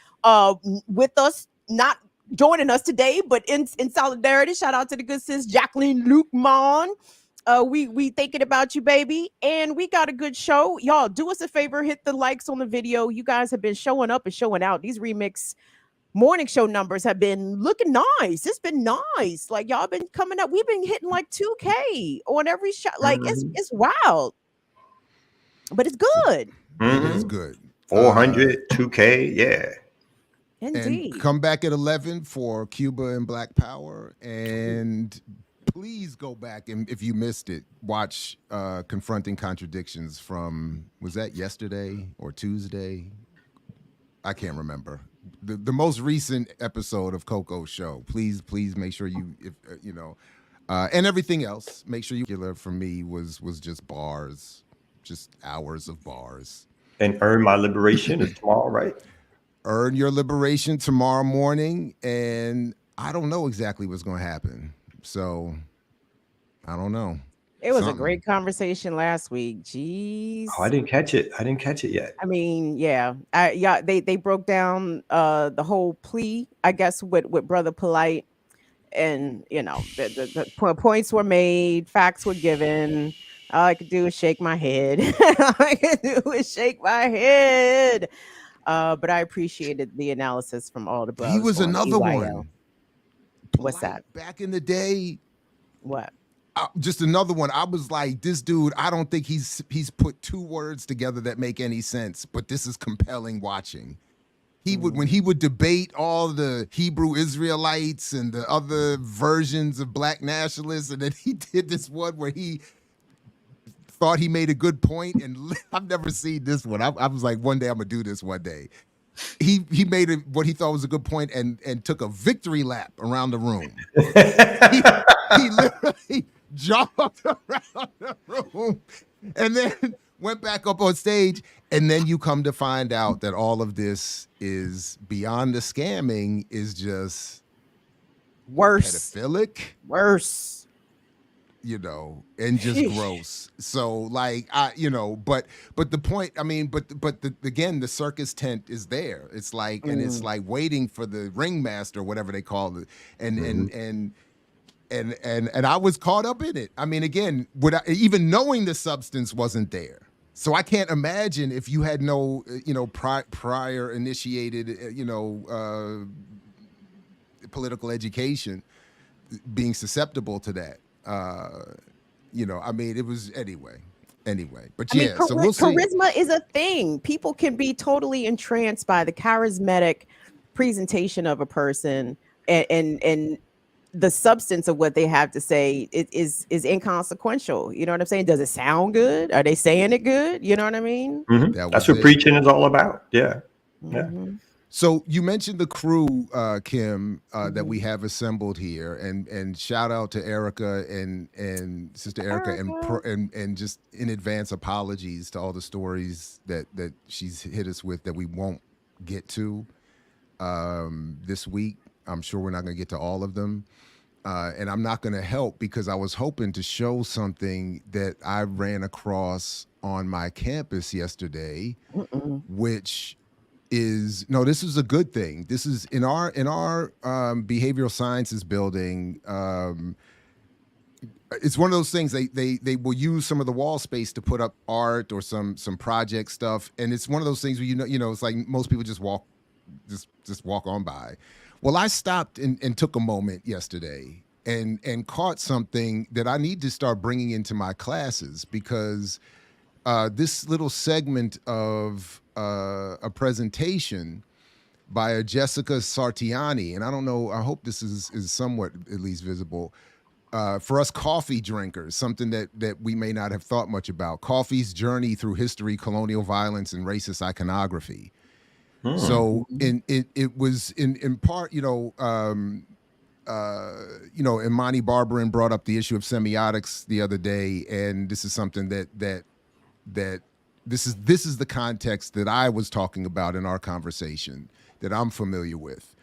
with us, not joining us today, but in solidarity. Shout out to the good sis, Jacqueline Luke Mon. We thinking about you, baby, and we got a good show. Y'all, do us a favor, hit the likes on the video. You guys have been showing up and showing out. These remix morning show numbers have been looking nice. It's been nice. Like y'all been coming up. We've been hitting like 2K on every shot. Like it's wild, but it's good. It's good. 400, 2K, yeah. Indeed. And come back at 11 for Cuba and Black Power, and please go back and if you missed it, watch Confronting Contradictions from, was that yesterday or Tuesday? I can't remember. The most recent episode of Coco's show. Please make sure you And everything else. Make sure you for me was just bars, just hours of bars. And Earn My Liberation is tomorrow, right? Earn Your Liberation tomorrow morning, and I don't know exactly what's going to happen. So I don't know. It was a great conversation last week. Jeez. Oh, I didn't catch it. I didn't catch it yet. I mean, yeah. They broke down the whole plea, I guess, with Brother Polite. And, you know, the points were made, facts were given. All I could do is shake my head. All I could do is shake my head. But I appreciated the analysis from all the brothers. He was another EYL. one. What's that? Back in the day. What? Just another one. I was like, this dude, I don't think he's put two words together that make any sense, but this is compelling watching. When he would debate all the Hebrew Israelites and the other versions of black nationalists, and then he did this one where he thought he made a good point, and I've never seen this one. I was like, one day I'm gonna do this one day. He made what he thought was a good point and took a victory lap around the room. he literally jogged around the room and then went back up on stage. And then you come to find out that all of this is beyond the scamming, is just worse, pedophilic, worse, you know, and just gross. So like, but the point, I mean, but again, the circus tent is there. It's like, and it's like waiting for the ringmaster, whatever they call it. And I was caught up in it. I mean, again, even knowing the substance wasn't there. So I can't imagine if you had no, prior initiated, political education, being susceptible to that. I mean, it was anyway. But yeah, so we'll see. Charisma is a thing. People can be totally entranced by the charismatic presentation of a person, and the substance of what they have to say is inconsequential. You know what I'm saying? Does it sound good? Are they saying it good? You know what I mean? Mm-hmm. That's what preaching is all about. Yeah. Mm-hmm. So you mentioned the crew, Kim, that we have assembled here, and shout out to Erica and Sister Erica, and just in advance apologies to all the stories that she's hit us with that we won't get to this week. I'm sure we're not going to get to all of them. And I'm not going to help because I was hoping to show something that I ran across on my campus yesterday, which is, no, this is a good thing. This is in our behavioral sciences building. It's one of those things they will use some of the wall space to put up art or some project stuff. And it's one of those things where, it's like most people just walk on by. Well, I stopped and took a moment yesterday and caught something that I need to start bringing into my classes, because this little segment of a presentation by a Jessica Sartiani, and I don't know, I hope this is somewhat at least visible, for us coffee drinkers, something that we may not have thought much about. Coffee's journey through history, colonial violence, and racist iconography. So it was in part, Imani Barbarin brought up the issue of semiotics the other day, and this is something that this is the context that I was talking about in our conversation that I'm familiar with.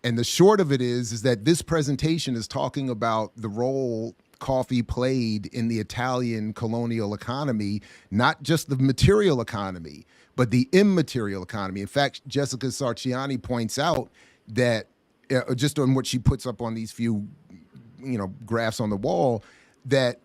And the short of it is that this presentation is talking about the role coffee played in the Italian colonial economy, not just the material economy, but the immaterial economy. In fact, Jessica Sarciani points out that just on what she puts up on these few, graphs on the wall, that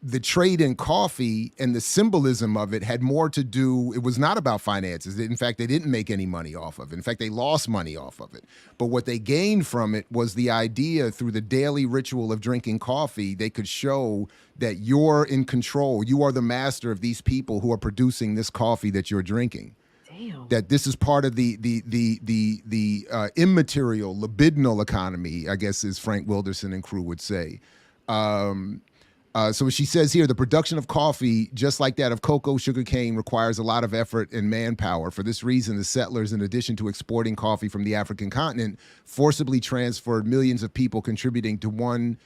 the trade in coffee and the symbolism of it had more to do, it was not about finances. In fact, they didn't make any money off of it. In fact, they lost money off of it. But what they gained from it was the idea, through the daily ritual of drinking coffee, they could show that you're in control. You are the master of these people who are producing this coffee that you're drinking. Damn. That this is part of the immaterial, libidinal economy, I guess, as Frank Wilderson and crew would say. So she says here, the production of coffee, just like that of cocoa, sugarcane, requires a lot of effort and manpower. For this reason, the settlers, in addition to exporting coffee from the African continent, forcibly transferred millions of people, contributing to 1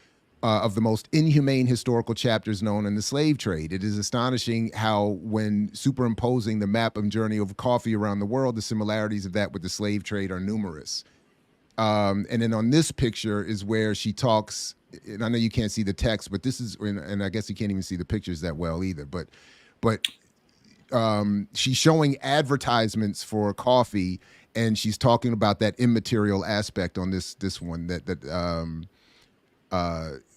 of the most inhumane historical chapters known in the slave trade. It is astonishing how, when superimposing the map and journey of coffee around the world, the similarities of that with the slave trade are numerous. And then on this picture is where she talks, and I know you can't see the text, but this is, and I guess you can't even see the pictures that well either, but she's showing advertisements for coffee, and she's talking about that immaterial aspect on this one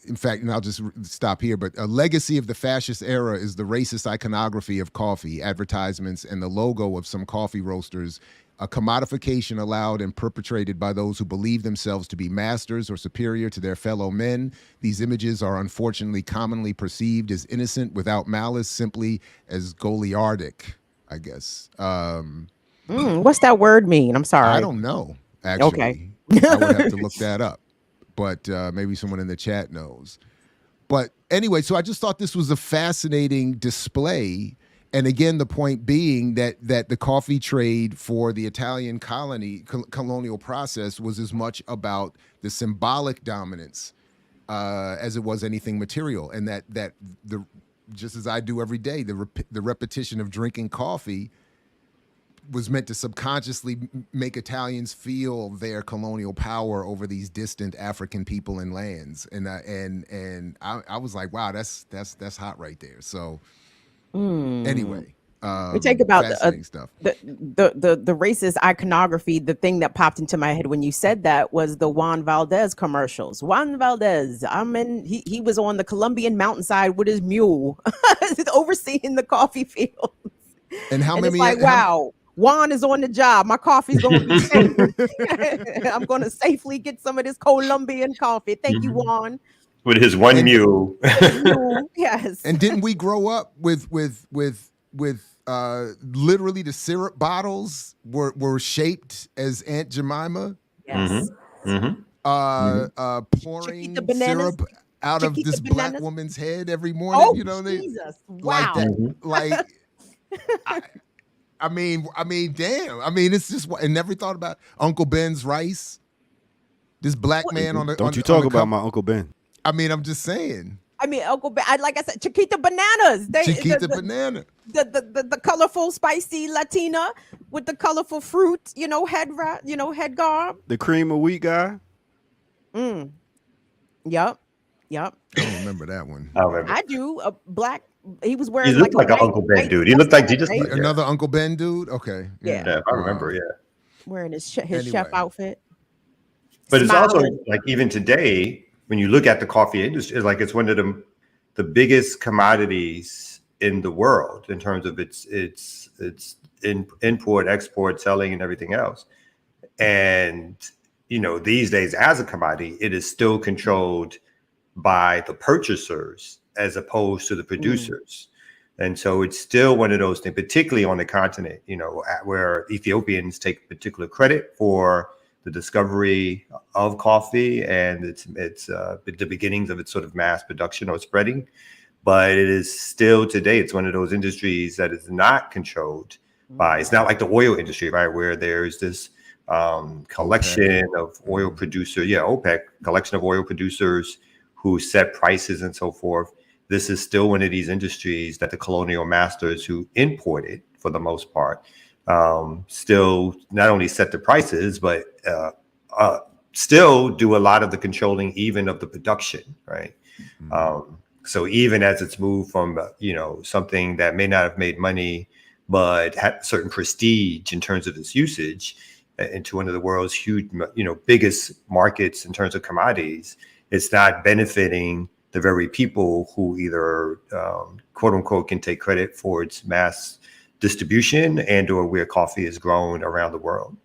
in fact, and I'll just stop here, but a legacy of the fascist era is the racist iconography of coffee, advertisements, and the logo of some coffee roasters, a commodification allowed and perpetrated by those who believe themselves to be masters or superior to their fellow men. These images are unfortunately commonly perceived as innocent, without malice, simply as Goliardic, I guess. What's that word mean? I'm sorry. I don't know, actually. Okay. I would have to look that up. But maybe someone in the chat knows. But anyway, so I just thought this was a fascinating display. And again, the point being that the coffee trade for the Italian colonial process was as much about the symbolic dominance as it was anything material. And that the just as I do every day, the repetition of drinking coffee was meant to subconsciously make Italians feel their colonial power over these distant African people and lands, and I was like, wow, that's hot right there. So anyway, we talk about stuff. The racist iconography. The thing that popped into my head when you said that was the Juan Valdez commercials. Juan Valdez, he was on the Colombian mountainside with his mule, overseeing the coffee fields. And how many? It's like, wow. Juan is on the job. My coffee's going to be safe. I'm going to safely get some of this Colombian coffee. Thank you, Juan. With his one mule. Yes. And didn't we grow up with literally the syrup bottles were shaped as Aunt Jemima? Yes. Pouring syrup out of this black woman's head every morning. Oh, you know, Jesus. Like that. Like. I mean, damn. I mean, it's just, I never thought about Uncle Ben's rice. This black man on the. Don't you talk about my Uncle Ben? I mean, I'm just saying. I mean, Uncle Ben. Like I said, Chiquita bananas. Chiquita banana. The colorful, spicy Latina with the colorful fruit. Head garb. The cream of wheat guy. Yep. I don't remember that one. I do. A black. He was wearing. He looked like an Uncle Ben dude. He looked like another Uncle Ben dude. Okay. Yeah, I remember. Yeah, wearing his chef outfit. But it's also like, even today, when you look at the coffee industry, it's like it's one of the biggest commodities in the world in terms of its import, export, selling, and everything else. And these days, as a commodity, it is still controlled by the purchasers as opposed to the producers. And so it's still one of those things, particularly on the continent, where Ethiopians take particular credit for the discovery of coffee and it's the beginnings of its sort of mass production or spreading. But it is still today, it's one of those industries that is not controlled by, it's not like the oil industry, right? Where there's this collection of oil producers, OPEC, collection of oil producers who set prices and so forth. This is still one of these industries that the colonial masters who imported, for the most part, still not only set the prices, but still do a lot of the controlling, even of the production, right? So even as it's moved from, something that may not have made money, but had certain prestige in terms of its usage, into one of the world's huge, biggest markets in terms of commodities, it's not benefiting the very people who either quote unquote can take credit for its mass distribution and or where coffee is grown around the world.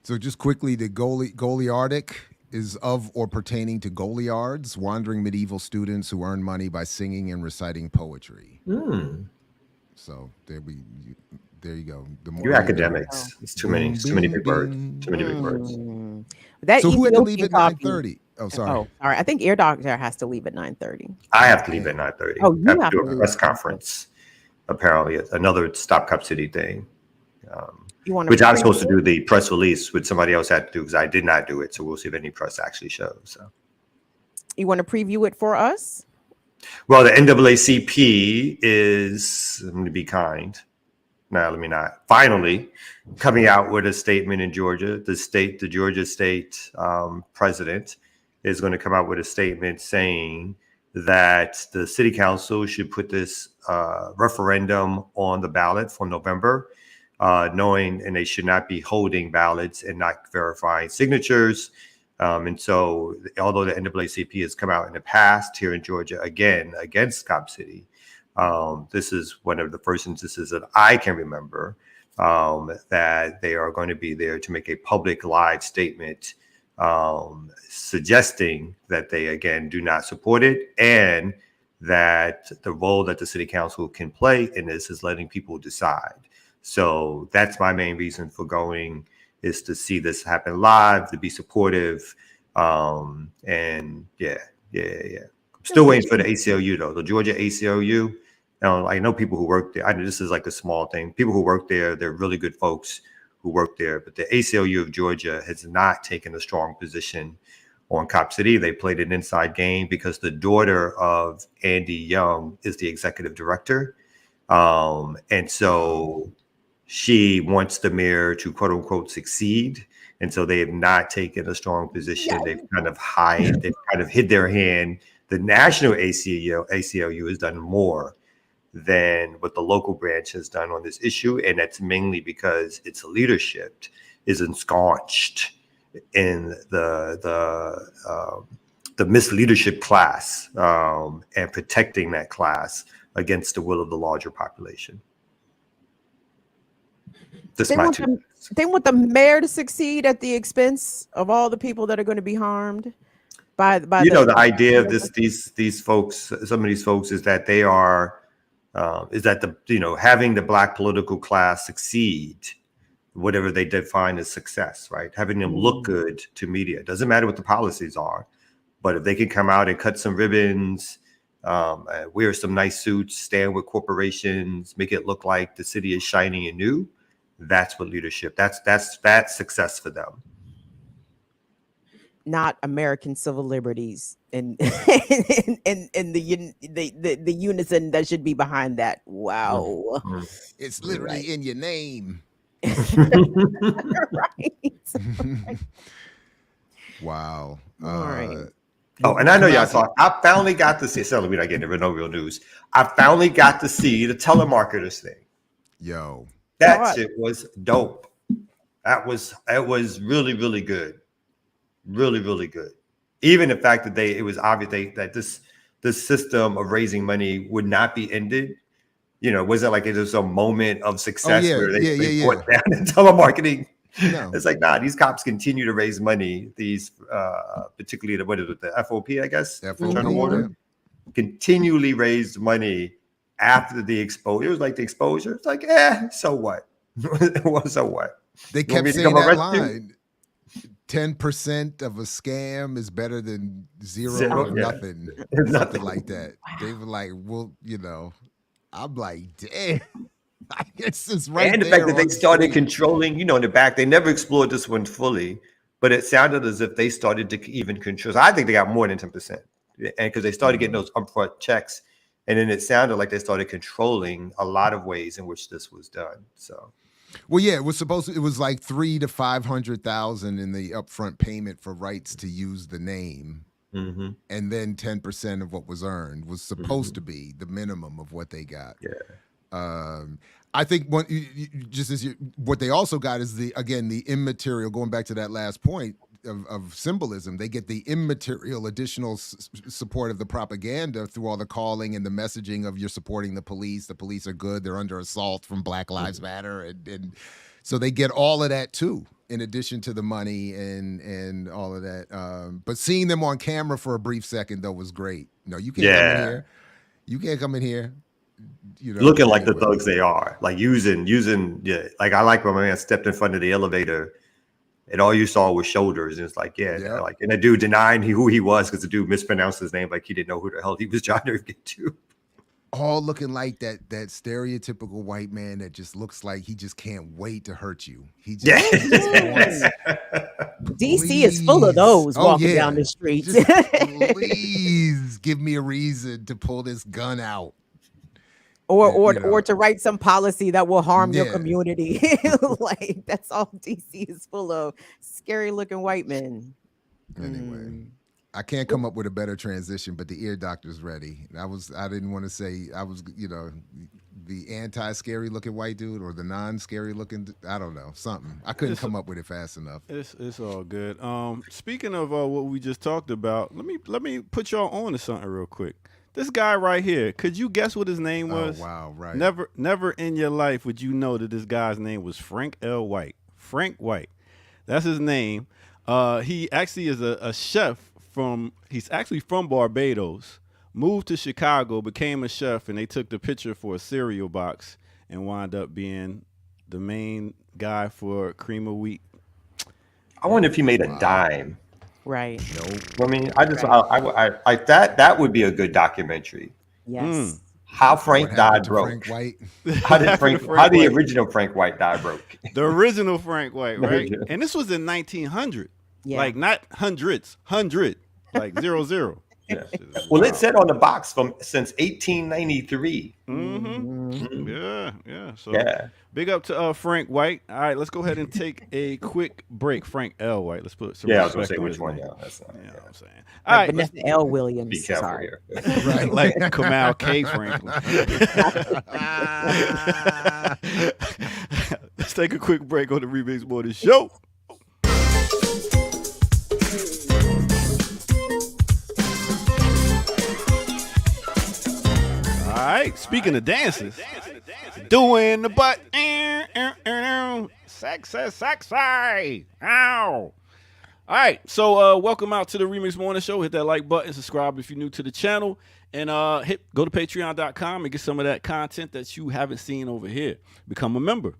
So just quickly, the Goliardic is of or pertaining to Goliards, wandering medieval students who earn money by singing and reciting poetry. So there you go. You academics. It's too many big words. Too many big words. So who had to leave at 9:30? Oh, sorry. Oh, all right. I think Ear Doctor has to leave at 9:30. I have to leave at 9:30. Oh, you have to do a press conference. Apparently, it's another Stop Cup City thing. Which I was supposed to do the press release, which somebody else had to do because I did not do it. So we'll see if any press actually shows. So. You want to preview it for us? Well, the NAACP is, I'm going to be kind. No, let me not. Finally, coming out with a statement in Georgia. The Georgia state president is going to come out with a statement saying that the city council should put this referendum on the ballot for November, knowing, and they should not be holding ballots and not verifying signatures. And so, although the NAACP has come out in the past here in Georgia again against Cop City, this is one of the first instances that I can remember that they are going to be there to make a public live statement suggesting that they, again, do not support it, and that the role that the city council can play in this is letting people decide. So that's my main reason for going, is to see this happen live, to be supportive. And yeah. I'm still waiting for the ACLU though, the Georgia ACLU. I know people who work there. I know this is like a small thing. People who work there, they're really good folks who work there. But the ACLU of Georgia has not taken a strong position on Cop City. They played an inside game because the daughter of Andy Young is the executive director. And so she wants the mayor to quote unquote succeed. And so they have not taken a strong position. They've kind of hid their hand. The national ACLU has done more than what the local branch has done on this issue. And that's mainly because its leadership is ensconced in the misleadership class and protecting that class against the will of the larger population. They want the mayor to succeed at the expense of all the people that are going to be harmed by the idea of these folks, some of these folks, is that they are having the Black political class succeed, whatever they define as success, right? Having them look good to media. It doesn't matter what the policies are, but if they can come out and cut some ribbons, wear some nice suits, stand with corporations, make it look like the city is shining and new, that's what leadership. That's success for them. Not American civil liberties and the unison that should be behind that. Wow. It's literally in your name. Right. Wow. All right. Oh, and I know y'all thought I finally got to see. So we're not getting no real news. I finally got to see the telemarketers thing. Yo, that shit was dope. It was really, really good. Really, really good. Even the fact that it was obvious that this system of raising money would not be ended. Wasn't like it was a moment of success where they brought down the telemarketing. No. It's like, nah, these cops continue to raise money. These, particularly the FOP, I guess, Fraternal Order, continually raised money after the exposure. It was like the exposure. It's like, so what? So what? They kept saying that line. 10% of a scam is better than zero or nothing. Something like that. Wow. They were like, well, I'm like, damn. I guess it's right. And the fact that they started controlling, in the back, they never explored this one fully, but it sounded as if they started to even control. So I think they got more than 10%. And because they started getting those upfront checks. And then it sounded like they started controlling a lot of ways in which this was done. So. Well, yeah, it was like $300,000 to $500,000 in the upfront payment for rights to use the name. Mm-hmm. And then 10% of what was earned was supposed to be the minimum of what they got. Yeah. I think what they also got is the immaterial, going back to that last point of symbolism, they get the immaterial additional support of the propaganda through all the calling and the messaging of you're supporting the police are good, they're under assault from Black Lives Matter, and so they get all of that too, in addition to the money and all of that. But seeing them on camera for a brief second though was great. No, you can't come in here. You can't come in here. Looking like the thugs they are, like using, like I like when my man stepped in front of the elevator and all you saw was shoulders. And it's like, like, and the dude denying who he was because the dude mispronounced his name, like he didn't know who the hell he was trying to get to. all looking like that stereotypical white man that just looks like he just can't wait to hurt you. He just, he just wants, DC is full of those walking down the streets. Just, please give me a reason to pull this gun out. Or to write some policy that will harm your community. Like that's all DC is full of. Scary looking white men. Anyway, I can't come up with a better transition, but the ear doctor's ready. I didn't want to say I was, the anti-scary looking white dude or the non-scary looking, I don't know, something. I couldn't come up with it fast enough. It's all good. Speaking of what we just talked about, let me put y'all on to something real quick. This guy right here, could you guess what his name was? Oh, wow, right. Never in your life would you know that this guy's name was Frank L. White. Frank White. That's his name. He actually is a chef he's actually from Barbados, moved to Chicago, became a chef, and they took the picture for a cereal box and wound up being the main guy for cream of wheat. I wonder if he made a dime. Right. I mean, I that would be a good documentary. Yes. How Frank died broke. Frank White. How the original Frank White died broke? The original Frank White, right? And this was in 1900. Yeah. Like not hundreds, 100, like 00. Yeah. Well, it said on the box since 1893. Mm-hmm. Yeah. So big up to Frank White. All right, let's go ahead and take a quick break. Frank L. White. Let's put some I was going to say which one. That's not, you know what I'm saying. All right, Vanessa L. Williams. Be careful here. Right, like Kamal K. Franklin. Let's take a quick break on the Remix Morning Show. All right, speaking of dances, doing the butt, sexy, ow. All right, so welcome out to the Remix Morning Show. Hit that like button, subscribe if you're new to the channel, and go to patreon.com and get some of that content that you haven't seen over here. Become a member.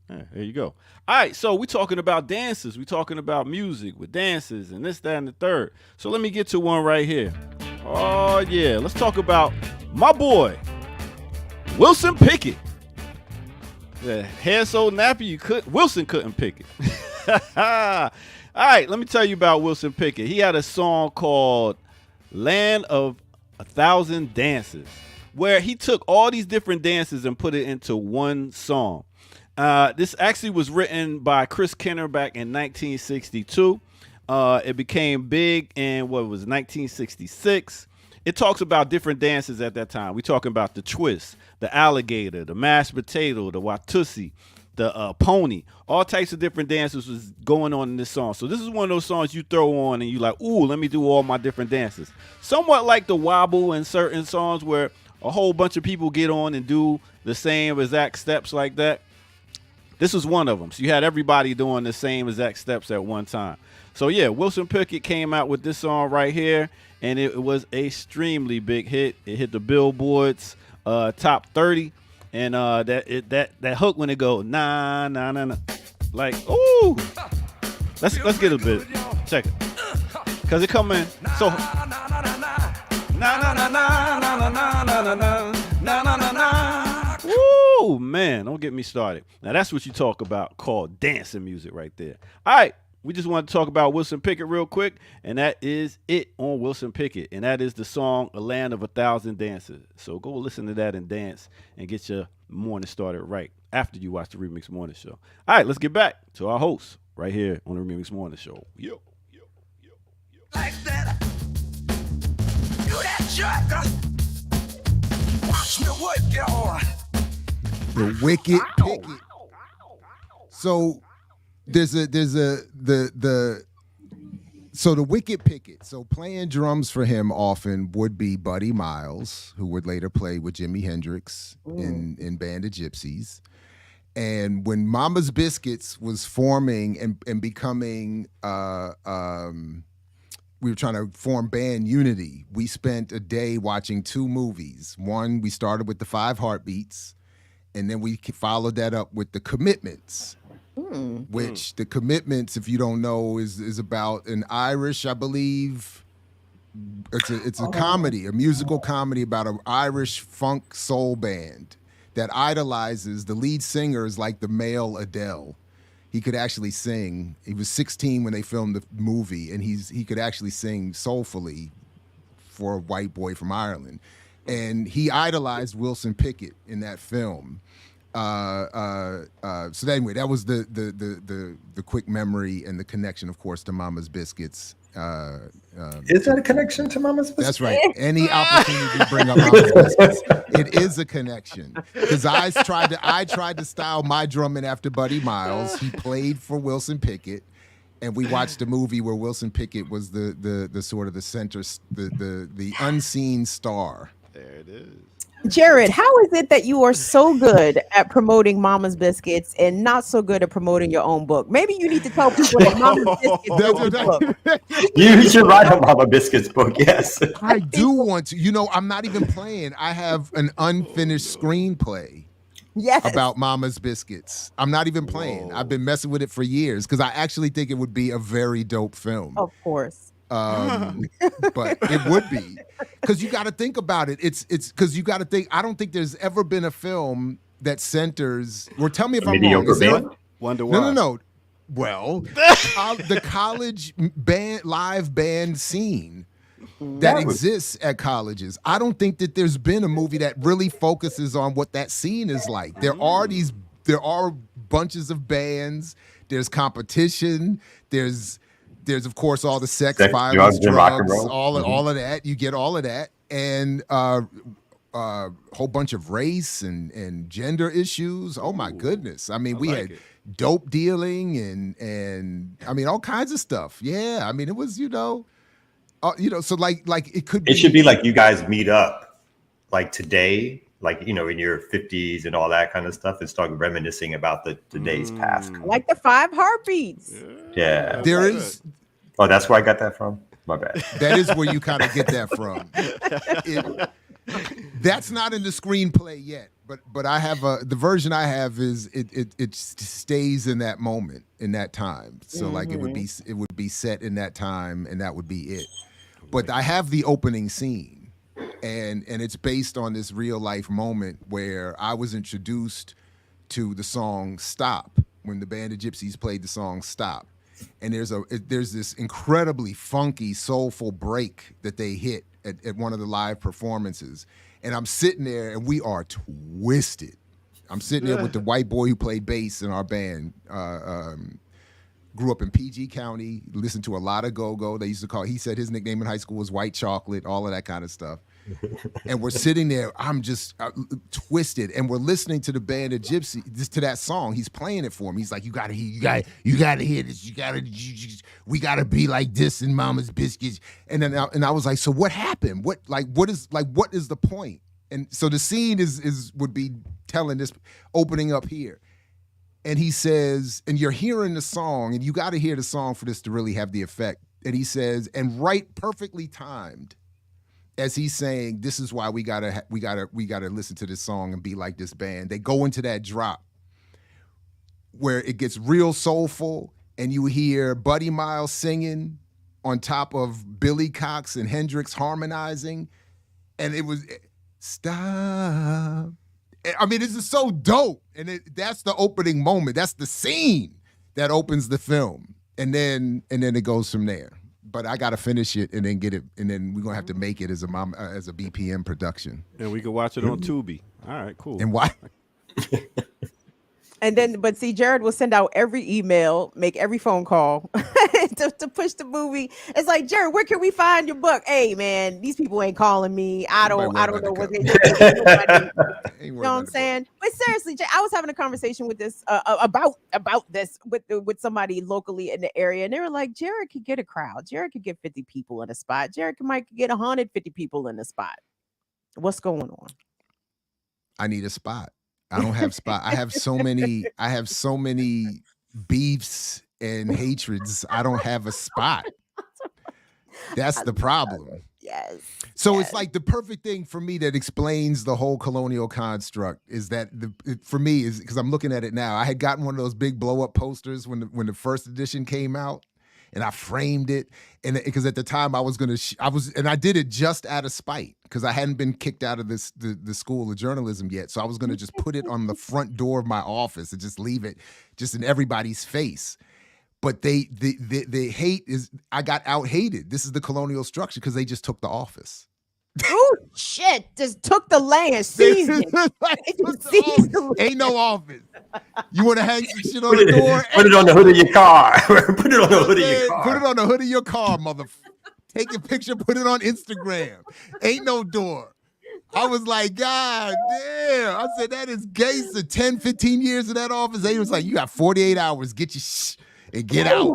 Yeah, there you go. All right, so we're talking about dances. We're talking about music with dances and this, that, and the third. So let me get to one right here. Oh, yeah. Let's talk about my boy, Wilson Pickett. The hair so nappy Wilson couldn't pick it. All right, let me tell you about Wilson Pickett. He had a song called Land of 1,000 Dances, where he took all these different dances and put it into one song. This actually was written by Chris Kenner back in 1962. It became big in 1966. It talks about different dances at that time. We're talking about the twist, the alligator, the mashed potato, the watusi, the pony. All types of different dances was going on in this song. So this is one of those songs you throw on and you like, ooh, let me do all my different dances. Somewhat like the wobble in certain songs where a whole bunch of people get on and do the same exact steps like that. This was one of them. So you had everybody doing the same exact steps at one time. So yeah, Wilson Pickett came out with this song right here, and it was a extremely big hit. It hit the Billboard's top 30, and that hook when it go nah nah nah nah, like ooh, let's get a bit, check it, cause it come in so nah nah nah nah nah nah nah nah nah nah nah nah. Woo, man, don't get me started. Now that's what you talk about called dancing music right there. All right. We just want to talk about Wilson Pickett real quick, and that is it on Wilson Pickett, and that is the song A Land of 1,000 Dances. So go listen to that and dance and get your morning started right after you watch the Remix Morning Show. All right, let's get back to our host right here on the Remix Morning Show. Yo. Like that. Do that shot. Watch me work it on. The Wicked Pickett. So the Wicked Pickett. So playing drums for him often would be Buddy Miles, who would later play with Jimi Hendrix in Band of Gypsies. And when Mama's Biscuits was forming and becoming, we were trying to form band unity. We spent a day watching two movies. One, we started with the 5 Heartbeats, and then we followed that up with the Commitments. Which the Commitments, if you don't know, is about an Irish, I believe, It's a comedy, a musical comedy about an Irish funk soul band that idolizes the lead singer is like the male Adele. He could actually sing. He was 16 when they filmed the movie, and he could actually sing soulfully for a white boy from Ireland. And he idolized Wilson Pickett in that film. So anyway, that was the quick memory and the connection, of course, to Mama's Biscuits. Is that a connection to Mama's Biscuits? That's right. Any opportunity to bring up Mama's Biscuits, it is a connection. Because I tried to style my drumming after Buddy Miles. He played for Wilson Pickett, and we watched a movie where Wilson Pickett was the sort of the center, the unseen star. There it is. Jared, how is it that you are so good at promoting Mama's Biscuits and not so good at promoting your own book? Maybe you need to tell people that Mama's Biscuits is your book. You should write a Mama Biscuits book, yes. I do want to. You know, I'm not even playing. I have an unfinished screenplay about Mama's Biscuits. I'm not even playing. I've been messing with it for years because I actually think it would be a very dope film. Of course. But it would be, because you got to think about it. It's because you got to think. I don't think there's ever been a film that centers. Or tell me if I'm wrong. Is there? Wonder why? No. Well, the college live band scene that exists at colleges. I don't think that there's been a movie that really focuses on what that scene is like. There are bunches of bands. There's competition. There's of course all the sex, violence, drugs, all of that. You get all of that, and a whole bunch of race and gender issues. Oh my goodness! I mean, we had dope dealing and I mean all kinds of stuff. Yeah, I mean it was so like it could. It should be like you guys meet up like today, like in your 50s and all that kind of stuff, and start reminiscing about the days past. Like the 5 heartbeats. Yeah. There is. Oh, that's where I got that from? My bad. That is where you kind of get that from. That's not in the screenplay yet, but I have the version I have is it stays in that moment, in that time. So like it would be set in that time, and that would be it. But I have the opening scene, and it's based on this real life moment where I was introduced to the song "Stop" when the Band of Gypsies played the song "Stop." And there's this incredibly funky, soulful break that they hit at one of the live performances. And I'm sitting there, and we are twisted. I'm sitting there with the white boy who played bass in our band. Grew up in PG County, listened to a lot of go-go. They used to he said his nickname in high school was White Chocolate, all of that kind of stuff. And we're sitting there, I'm just twisted, and we're listening to the Band of Gypsy, to that song. He's playing it for me. He's like, you gotta hear this. We gotta be like this in Mama's Biscuits. And then I was like, so what happened? What is the point? And so the scene would be telling this, opening up here. And he says, and you're hearing the song, and you got to hear the song for this to really have the effect. And he says, and right, perfectly timed, as he's saying, this is why we gotta listen to this song and be like this band. They go into that drop where it gets real soulful, and you hear Buddy Miles singing on top of Billy Cox and Hendrix harmonizing, and it was stop. I mean, this is so dope, and that's the opening moment. That's the scene that opens the film, and then it goes from there. But I gotta finish it and then get it, and then we're gonna have to make it as a BPM production. And we can watch it on Tubi. All right, cool. And why? And then, but see, Jared will send out every email, make every phone call to push the movie. It's like, Jared, where can we find your book? Hey, man, these people ain't calling me. I don't know what they do. You know what I'm saying? But seriously, I was having a conversation with this about this with somebody locally in the area, and they were like, Jared could get a crowd. Jared could get 50 people in a spot. Jared might get 150 people in a spot. What's going on? I need a spot. I don't have spot. I have so many beefs and hatreds. I don't have a spot. That's the problem. Yes. So it's like the perfect thing for me that explains the whole colonial construct is that for me is because I'm looking at it now. I had gotten one of those big blow up posters when the first edition came out, and I framed it. And because at the time I did it just out of spite because I hadn't been kicked out of the school of journalism yet. So I was going to just put it on the front door of my office and just leave it just in everybody's face. But the hate is, I got out-hated. This is the colonial structure because they just took the office. Oh, shit. Just took the land, seized it. Ain't no office. You want to hang some shit on the door? Put it on the hood of your car. Put it on the hood of your car. Put it on the hood of your car, motherfucker. Take a picture, put it on Instagram. Ain't no door. I was like, God damn. I said, that is gay. So 10, 15 years in that office. They was like, you got 48 hours. Get your shh and get out.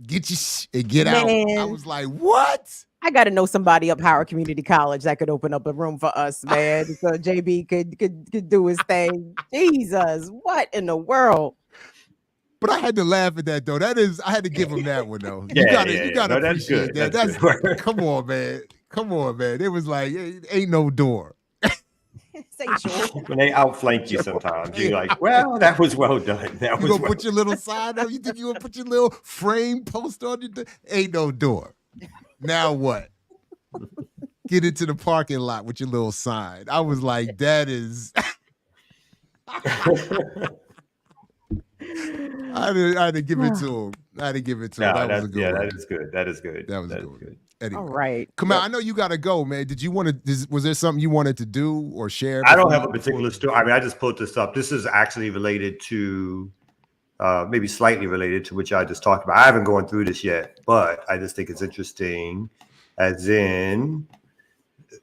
Get your shh and get out. I was like, what? I got to know somebody up Howard Community College that could open up a room for us, man. So JB could do his thing. Jesus, what in the world? But I had to laugh at that though. I had to give him that one though. You gotta appreciate that. That's come on, man. Come on, man. It was like, ain't no door. When they outflank you sometimes, you're like, well, that was well done. You gonna put your little sign up? You think you gonna put your little frame post on your ain't no door. Now what? Get into the parking lot with your little sign. I was like, that is I had to give it to him. That was a good one. That is good. That is good. That was good. Anyway. All right. Come on, I know you got to go, man. Did you want to? Was there something you wanted to do or share? I don't have a particular story. I mean, I just pulled this up. This is actually related to, maybe slightly related to which I just talked about. I haven't gone through this yet, but I just think it's interesting, as in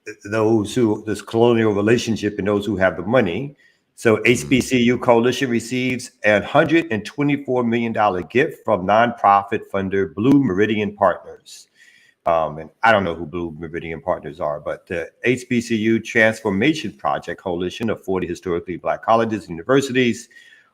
this colonial relationship and those who have the money. So HBCU Coalition receives a $124 million gift from nonprofit funder Blue Meridian Partners. And I don't know who Blue Meridian Partners are, but the HBCU Transformation Project Coalition of 40 historically Black colleges and universities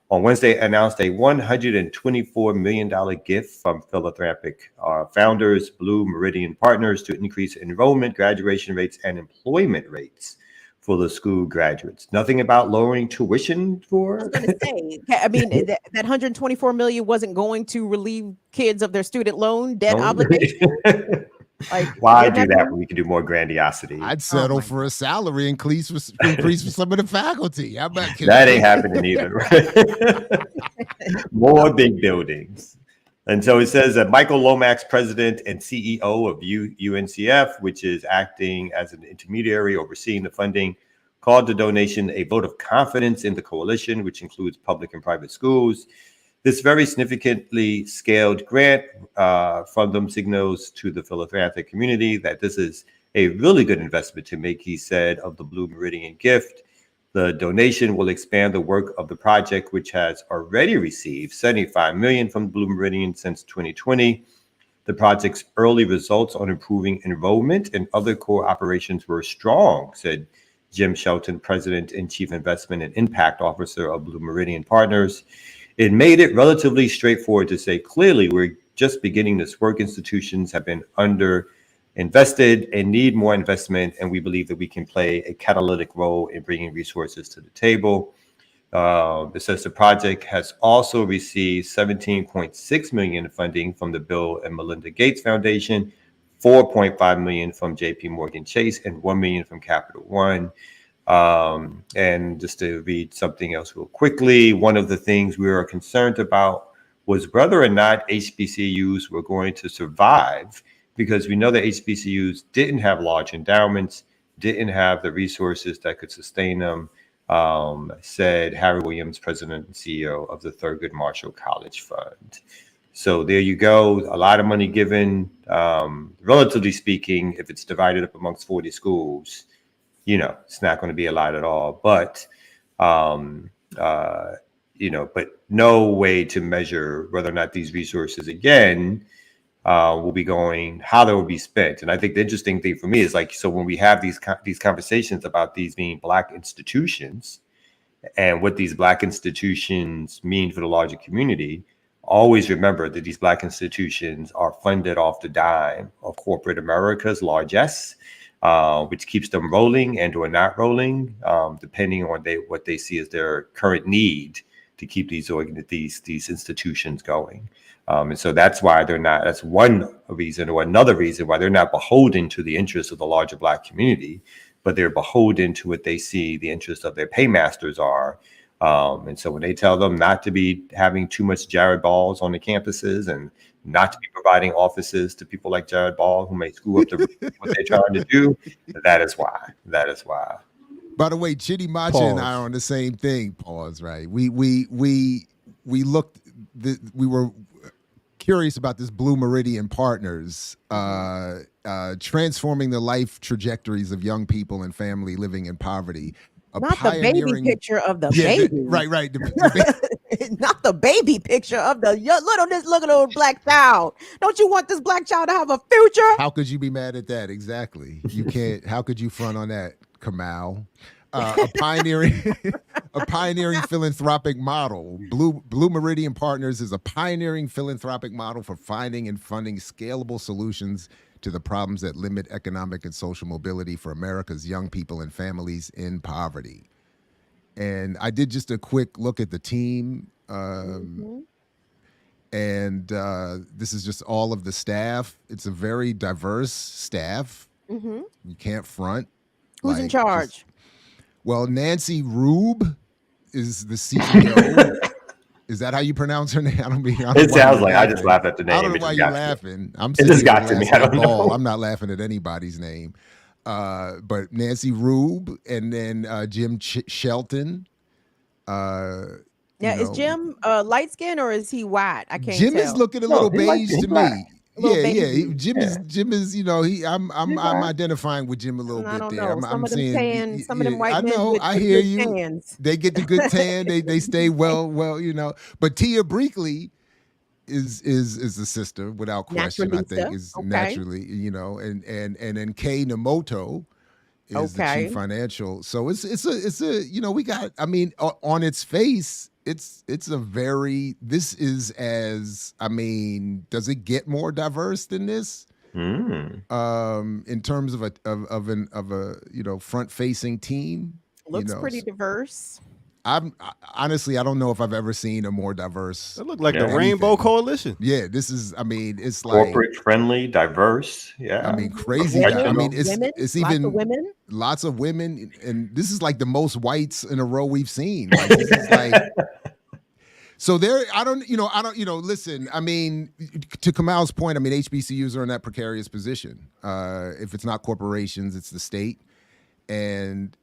on Wednesday announced a $124 million gift from philanthropic founders Blue Meridian Partners to increase enrollment, graduation rates, and employment rates for the school graduates. Nothing about lowering tuition for. I was going to say, I mean, that 124 million wasn't going to relieve kids of their student loan debt obligation. Like, why do that when we can do more grandiosity? I'd settle for a salary increase for some of the faculty. How about that? Ain't happening either. Right? More big buildings. And so it says that Michael Lomax, president and CEO of UNCF, which is acting as an intermediary overseeing the funding, called the donation a vote of confidence in the coalition, which includes public and private schools. This very significantly scaled grant from them signals to the philanthropic community that this is a really good investment to make, he said, of the Blue Meridian gift. The donation will expand the work of the project, which has already received $75 million from Blue Meridian since 2020. The project's early results on improving enrollment and other core operations were strong, said Jim Shelton, president and chief investment and impact officer of Blue Meridian Partners. It made it relatively straightforward to say, clearly, we're just beginning this work. Institutions have been under-invested and need more investment, and we believe that we can play a catalytic role in bringing resources to the table. It says the project has also received $17.6 million in funding from the Bill and Melinda Gates Foundation, $4.5 million from JP Morgan Chase, and $1 million from Capital One. And just to read something else real quickly, one of the things we were concerned about was whether or not HBCUs were going to survive, because we know that HBCUs didn't have large endowments, didn't have the resources that could sustain them, said Harry Williams, president and CEO of the Thurgood Marshall College Fund. So there you go. A lot of money given, relatively speaking, if it's divided up amongst 40 schools, you know, it's not going to be a lot at all, but, you know, but no way to measure whether or not these resources, again, will be going, how they will be spent. And I think the interesting thing for me is, like, so when we have these conversations about these being Black institutions and what these Black institutions mean for the larger community, always remember that these Black institutions are funded off the dime of corporate America's largesse, which keeps them rolling and or not rolling, depending on what they see as their current need to keep these institutions going. And so that's why they're not, that's one reason, or another reason why they're not beholden to the interests of the larger Black community, but they're beholden to what they see the interests of their paymasters are. And so when they tell them not to be having too much Jared Balls on the campuses and not to be providing offices to people like Jared Ball who may screw up what they're trying to do, that is why. That is why. By the way, Chitty Macha and I are on the same thing. Pause. Right. We looked. We were curious about this Blue Meridian Partners, transforming the life trajectories of young people and family living in poverty. Not the baby picture of the baby. Right. Not the baby picture of the little Black child. Don't you want this Black child to have a future? How could you be mad at that? Exactly. You can't. How could you front on that, Kamal? A pioneering philanthropic model. Blue Meridian Partners is a pioneering philanthropic model for finding and funding scalable solutions to the problems that limit economic and social mobility for America's young people and families in poverty. And I did just a quick look at the team. And this is just all of the staff. It's a very diverse staff. You can't front. Who's in charge? Well, Nancy Rube is the CEO. Is that how you pronounce her name? It sounds like I just laugh at the name. I don't know why you're laughing. It just got to me. I don't know. I'm not laughing at anybody's name. But Nancy Rube and then Jim Shelton. Is Jim light skinned or is he white? I can't Jim tell. is looking a little beige to me. Yeah. Jim is. I'm identifying with Jim a little bit there. Some of them tan, some of them white men. I hear you. Tans. They get the good tan. They stay well. But Tia Brinkley is the sister without question. I think is naturally. And then Kay Namoto is the chief financial. So it's a we got. I mean, on its face. This is does it get more diverse than this? In terms of a front facing team? Looks pretty diverse. Honestly, I don't know if I've ever seen a more diverse. It looked like the Rainbow Coalition. Yeah, this is. It's like corporate friendly, diverse. Yeah, crazy. It's even women. Lots of women, and this is like the most whites in a row we've seen. Like, this is like. So there, listen, to Kamal's point, HBCUs are in that precarious position. If it's not corporations, it's the state. And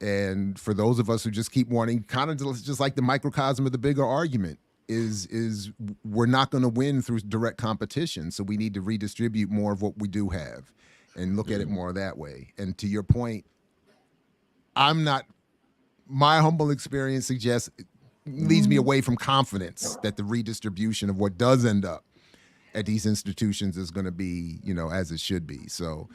for those of us who just keep wanting, kind of just like the microcosm of the bigger argument, is we're not going to win through direct competition. So we need to redistribute more of what we do have and look at it more that way. And to your point, my humble experience suggests leads me away from confidence that the redistribution of what does end up at these institutions is going to be, as it should be. So,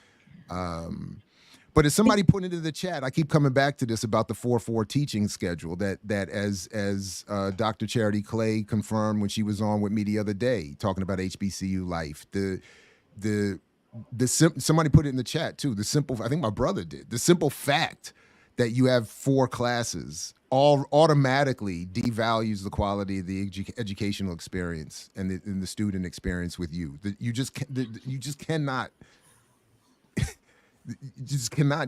but as somebody put into the chat, I keep coming back to this about the 4-4 teaching schedule that as Dr. Charity Clay confirmed when she was on with me the other day, talking about HBCU life, somebody put it in the chat too. I think my brother did, the simple fact that you have 4 classes all automatically devalues the quality of the educational experience and the student experience with you. You just cannot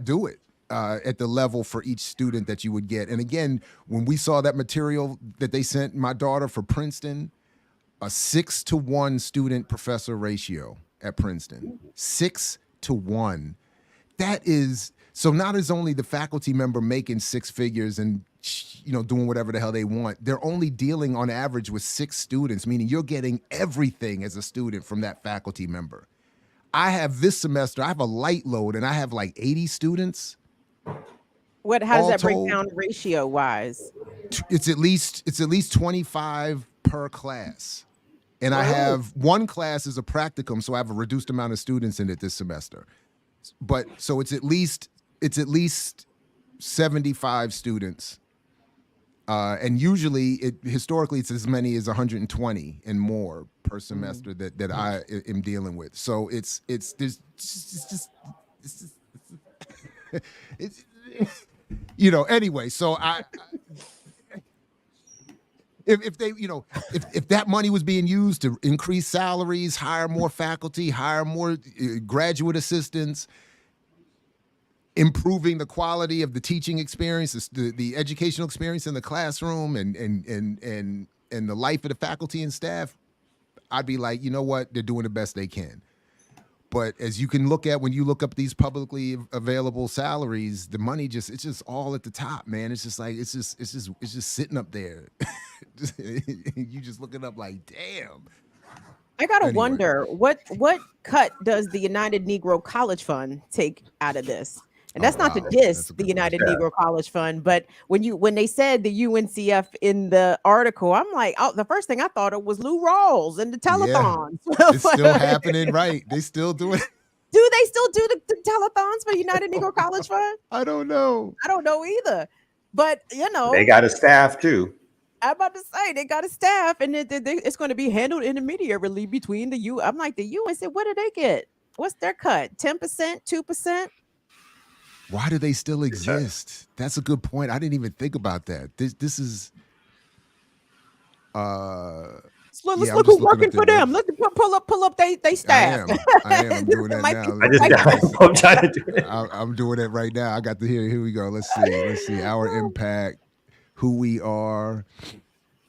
do it at the level for each student that you would get. And again, when we saw that material that they sent my daughter for Princeton, a 6-to-1 student professor ratio at Princeton, 6-to-1. That is. So not as only the faculty member making 6 figures and doing whatever the hell they want, they're only dealing on average with 6 students, meaning you're getting everything as a student from that faculty member. I have this semester, I have a light load and I have like 80 students. How does that break down ratio wise? It's at least 25 per class. And I have one class is a practicum, so I have a reduced amount of students in it this semester. But so it's at least 75 students. And usually historically it's as many as 120 and more per semester that I am dealing with. So it's anyway, so if they, if that money was being used to increase salaries, hire more faculty, hire more graduate assistants, improving the quality of the teaching experience, the educational experience in the classroom, and the life of the faculty and staff, I'd be like, you know what, they're doing the best they can. But as you can look at when you look up these publicly available salaries, the money it's just all at the top, man. It's just like it's just sitting up there. You just look it up like, damn. I gotta wonder what cut does the United Negro College Fund take out of this? And that's not to diss the United Negro College Fund, but when they said the UNCF in the article, I'm like, oh, the first thing I thought it was Lou Rawls and the telethons. Yeah, it's still happening, right? They still do it. Do they still do the telethons for United Negro College Fund? I don't know. I don't know either. But they got a staff too. I'm about to say they got a staff, and it's going to be handled intermediarily between the U. I'm like, the UNC, what do they get? What's their cut? 10%, 2%? Why do they still exist? That's a good point. I didn't even think about that. This is let's look who's working for them. Let's pull up they staff. I am doing that now. I'm trying to do it. I'm doing it right now. I got to hear. Here we go. Let's see. Our impact, who we are.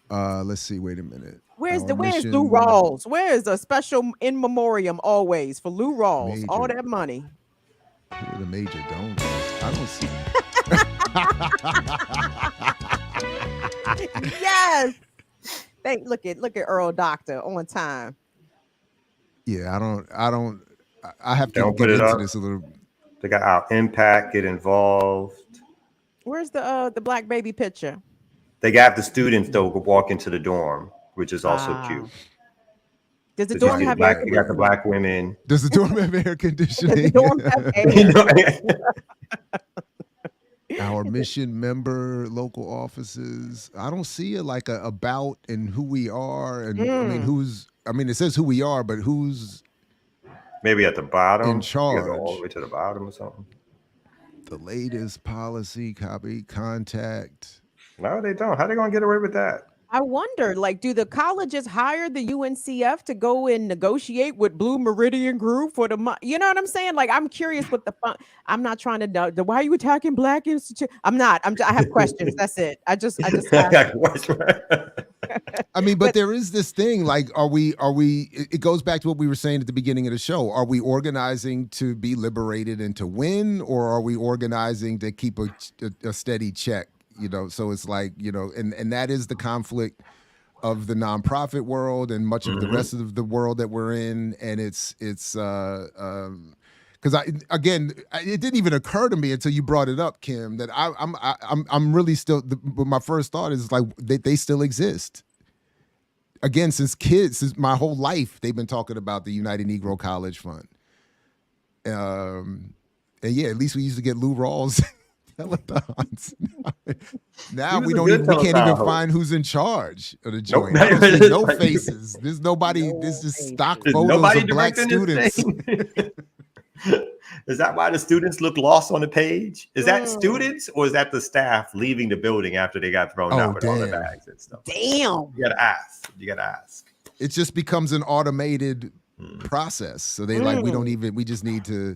Let's see. Wait a minute. Where's Lou Rawls? Where is a special in memoriam always for Lou Rawls? All that money. Who are the major donors? I don't see. Yes. Look at Earl Doctor on time. Yeah, I have to get into this a little. They got our impact, get involved. Where's the black baby picture? They got the students though walk into the dorm, which is also cute. Does the dorm have air conditioning? You got the black women. Does the dorm have air conditioning? Does the dorm have air? Our mission member, local offices. I don't see it about and who we are, and I mean, it says who we are, but who's maybe at the bottom in charge, all the way to the bottom or something. The latest policy, copy, contact. No, they don't. How are they gonna get away with that? I wonder, do the colleges hire the UNCF to go and negotiate with Blue Meridian Group for the money? You know what I'm saying? I'm curious what the fun. I'm not trying to know. Why are you attacking Black Institute? I'm not. I have questions. That's it. I just. I mean, but there is this thing. Are we? It goes back to what we were saying at the beginning of the show. Are we organizing to be liberated and to win, or are we organizing to keep a steady check? So it's and that is the conflict of the nonprofit world and much of the rest of the world that we're in. And it's because it didn't even occur to me until you brought it up, Kim, that I'm really still. But my first thought is they still exist. Again, since my whole life, they've been talking about the United Negro College Fund. And yeah, at least we used to get Lou Rawls. Telethons. Now we can't even find who's in charge of the joint. No faces. There's nobody. This is stock photos of Black students. Is that why the students look lost on the page? Is that students or is that the staff leaving the building after they got thrown out with all the bags and stuff? Damn. You gotta ask. It just becomes an automated process. So we just need to.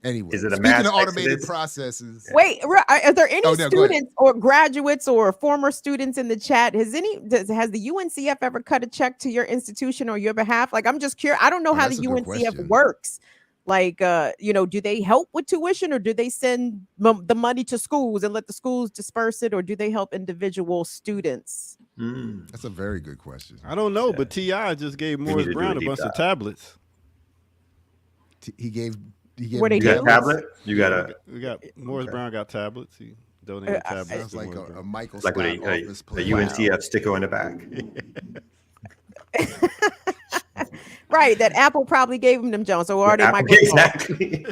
Anyway, is it speaking of automated processes? Wait, are there any students or graduates or former students in the chat? Has the UNCF ever cut a check to your institution or your behalf? I'm just curious. I don't know how the UNCF works. Do they help with tuition, or do they send the money to schools and let the schools disperse it, or do they help individual students? That's a very good question. I don't know, but T.I. just gave Morris Brown a bunch of tablets. He gave. You got a tablet? We got Morris Brown got tablets. He donated tablets. Sounds like a Michael Scott office play. A UNCF sticker on the back. Right, that Apple probably gave them Jones. So are they Microsoft? Exactly.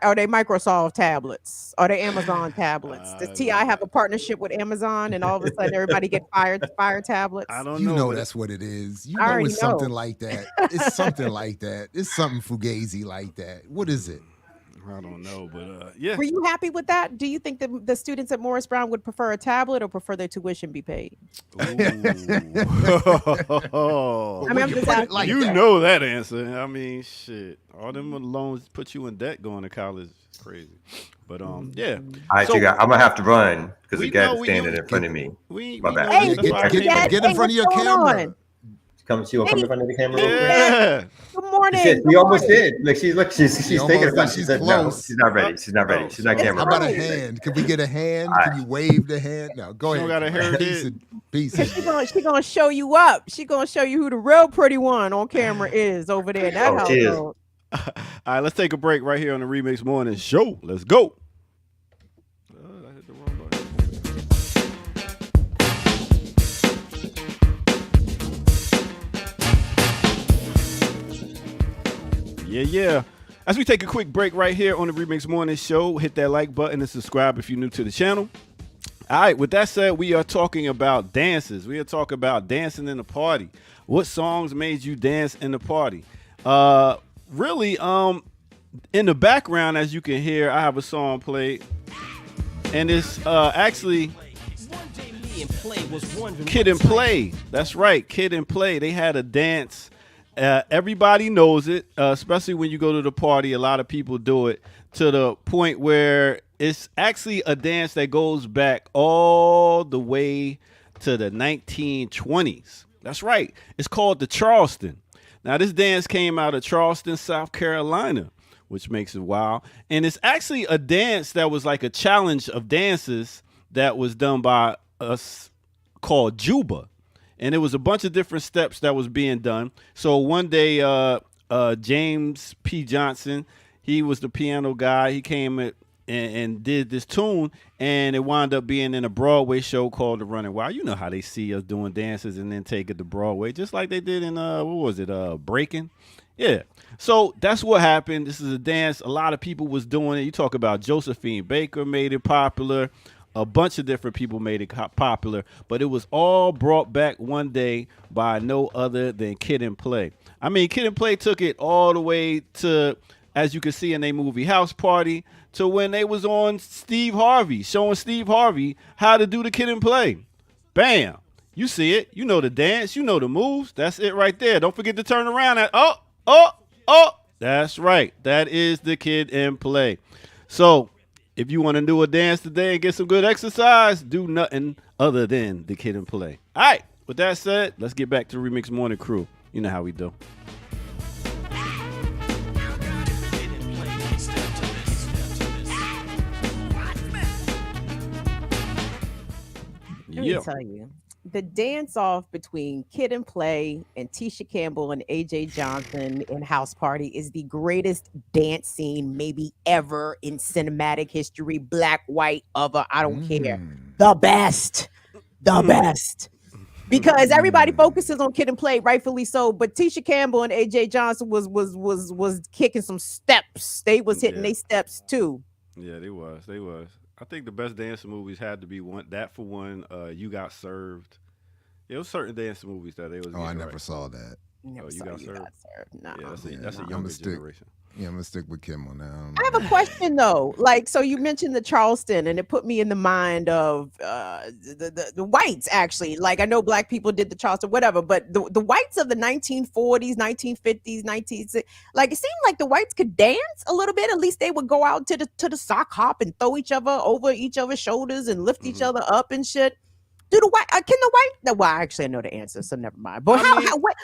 Are they Microsoft tablets? Are they Amazon tablets? Does T.I. have a partnership with Amazon, and all of a sudden everybody get fire tablets? I don't know. You know that's what it is. You know it's something like that. It's something like that. It's something fugazi like that. What is it? I don't know, but yeah. Were you happy with that? Do you think the students at Morris Brown would prefer a tablet or prefer their tuition be paid? Ooh. I mean, I'm just asking. Like you know that answer. I mean, shit. All them loans put you in debt going to college. It's crazy. But yeah. All right, I'm gonna have to run because the guy's standing in front of me. My bad. Hey, get in front of your camera. Come in front of the camera. Yeah. Good morning. She almost did. Like she's thinking about. She said no. close. She's not ready. She's not ready. She's not camera. How about a hand? Can we get a hand? Can you wave the hand? No, go ahead. Got a hair. Peace. She gonna show you up. She gonna show you who the real pretty one on camera is over there. That cheers. All right, let's take a break right here on the Remix Morning Show. Let's go. I hit the wrong button. Yeah. As we take a quick break right here on the Remix Morning Show, hit that like button and subscribe if you're new to the channel. All right, with that said, we are talking about dances. We are talking about dancing in the party. What songs made you dance in the party? Really, in the background, as you can hear, I have a song played, and it's actually Kid and Play. That's right, Kid and Play. They had a dance. Everybody knows it, especially when you go to the party. A lot of people do it to the point where it's actually a dance that goes back all the way to the 1920s. That's right. It's called the Charleston. Now, this dance came out of Charleston, South Carolina, which makes it wild. And it's actually a dance that was like a challenge of dances that was done by us called Juba. And it was a bunch of different steps that was being done. So one day, James P. Johnson, he was the piano guy. He came and did this tune, and it wound up being in a Broadway show called The Running Wild. You know how they see us doing dances and then take it to Broadway, just like they did in, Breaking? Yeah. So that's what happened. This is a dance. A lot of people was doing it. You talk about Josephine Baker made it popular. A bunch of different people made it popular, but it was all brought back one day by no other than Kid and Play. I mean, Kid and Play took it all the way to, as you can see in their movie House Party, to when they was on Steve Harvey, showing Steve Harvey how to do the Kid and Play. Bam. You see it. You know the dance. You know the moves. That's it right there. Don't forget to turn around at, oh. That's right. That is the Kid and Play. So, if you want to do a dance today and get some good exercise, do nothing other than the Kid and Play. All right. With that said, let's get back to Remix Morning Crew. You know how we do. Let me tell you, the dance-off between Kid and Play and Tisha Campbell and AJ Johnson in House Party is the greatest dance scene maybe ever in cinematic history, black, white, other, I don't care. The best. Because everybody focuses on Kid and Play, rightfully so, but Tisha Campbell and AJ Johnson was kicking some steps. They was hitting their steps too. Yeah, they was. I think the best dancing movies had to be You Got Served. There was certain dancing movies that they was. I never saw that. Never saw You Got Served. No. Yeah, that's a younger generation. Yeah, I'm gonna stick with Kim on that. I have a question though. Like, so you mentioned the Charleston, and it put me in the mind of the whites. Actually, like I know black people did the Charleston, whatever, but the whites of the 1940s, 1950s, like it seemed like the whites could dance a little bit. At least they would go out to the sock hop and throw each other over each other's shoulders and lift each other up and shit. Can the white? Well, actually, I know the answer, so never mind. But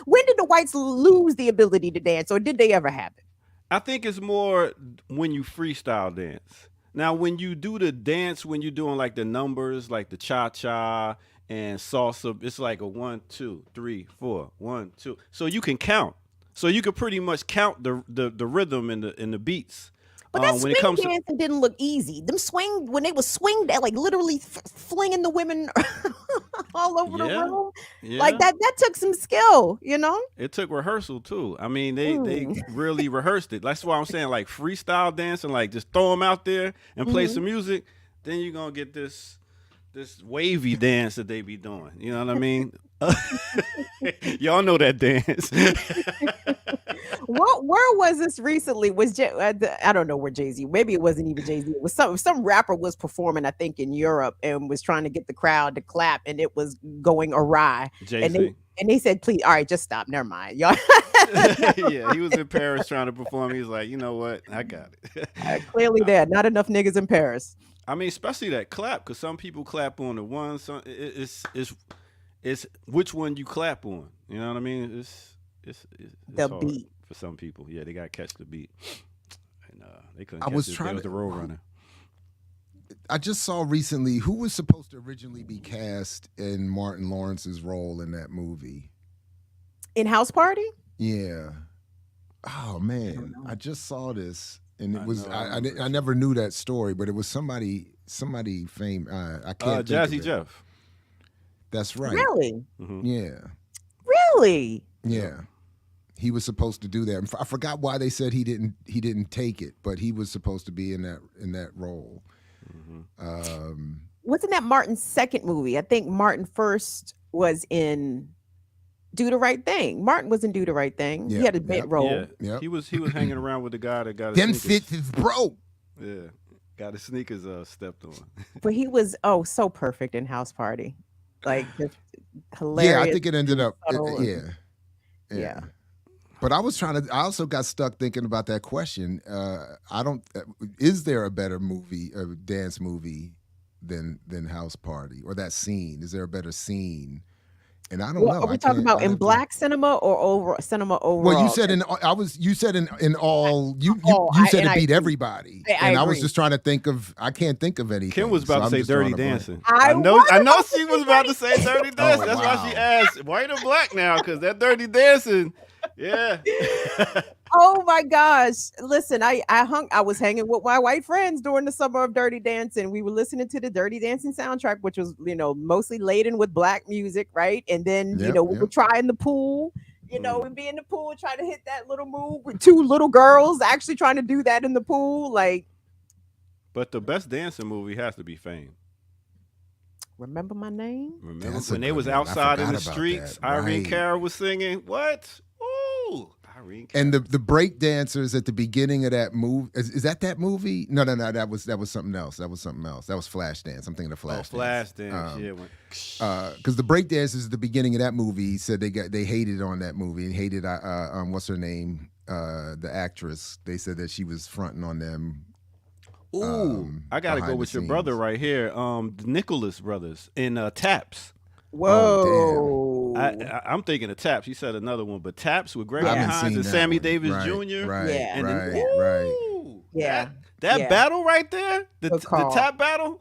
when did the whites lose the ability to dance, or did they ever have it? I think it's more when you freestyle dance. Now, when you do the dance, when you're doing like the numbers, like the cha-cha and salsa, it's like a 1, 2, 3, 4, 1, 2. So you can count. So you could pretty much count the rhythm and the beats. But that swing dancing didn't look easy. When they was swing, like literally flinging the women all over the room. Yeah. Like that took some skill, you know? It took rehearsal too. I mean, they really rehearsed it. That's why I'm saying like freestyle dancing, like just throw them out there and play some music. Then you're going to get this this wavy dance that they be doing. You know what I mean? Y'all know that dance. Where was this recently? I don't know where Jay-Z. Maybe it wasn't even Jay-Z. It was some rapper was performing, I think, in Europe and was trying to get the crowd to clap, and it was going awry. Jay-Z. And they said, "Please, all right, just stop. Never mind, y'all." Yeah, he was in Paris trying to perform. He was like, you know what? I got it. Clearly, there not enough niggas in Paris. I mean, especially that clap, because some people clap on the one. It's which one you clap on. You know what I mean? It's the hard beat for some people. Yeah, they got to catch the beat, and they couldn't. I catch was it. trying They was to- the road runner. I just saw recently who was supposed to originally be cast in Martin Lawrence's role in that movie. in House Party. Yeah. Oh man, I just saw this, and it was know, I never knew that story, but it was somebody famous. I can't. think Jazzy of it. Jeff. That's right. Really, Yeah. really. Yeah. He was supposed to do that. I forgot why they said he didn't take it, but he was supposed to be in that role. Wasn't that Martin's second movie? I think Martin first was in Do the Right Thing. Martin was in Do the Right Thing. He Yeah, had a bit role. Yeah, Yep. he was hanging around with the guy that got his Them sneakers. fits is broke. Yeah, got his sneakers stepped on. But he was so perfect in House Party. Like just hilarious. Yeah, I think it ended up. subtle and- Yeah. But I also got stuck thinking about that question. Is there a better dance movie than House Party, or that scene? Is there a better scene? And I don't know. Are we talking about in black cinema or cinema overall? Well, you said in all. You said it beat everybody, I and I was agree. just trying to think of. I can't think of anything. Kim was about so to I'm say just drawing Dirty a blank. Dancing. I know she was about to say Dirty Dancing. That's why she wow. asked white or black now, because that Dirty Dancing. Yeah. Oh my gosh. Listen, I was hanging with my white friends during the summer of Dirty Dancing. We were listening to the Dirty Dancing soundtrack, which was, mostly laden with black music, right? And then, we would try in the pool, and be in the pool trying to hit that little move with two little girls actually trying to do that in the pool. Like, But the best dancing movie has to be Fame. remember my name? Remember That's a when they good was one. I outside in the forgot about streets? that. Irene Right. Cara was singing. What? Ooh, Irene Cara. And the break dancers at the beginning of that movie is that movie? No, that was something else. That was Flashdance. I'm thinking of Flashdance. Flashdance. Yeah. Because the break dancers at the beginning of that movie said they hated on that movie and hated what's her name, the actress. They said that she was fronting on them. Ooh, I gotta go behind with the your brother scenes. right here. The Nicholas brothers in Taps. Whoa. I'm thinking of Taps. You said another one, but Taps with Greg I haven't Hines seen and that Sammy one. Davis Right, Jr. Right, Yeah. And then, right. ooh, Yeah. That Yeah. battle right there, the Good call. tap battle.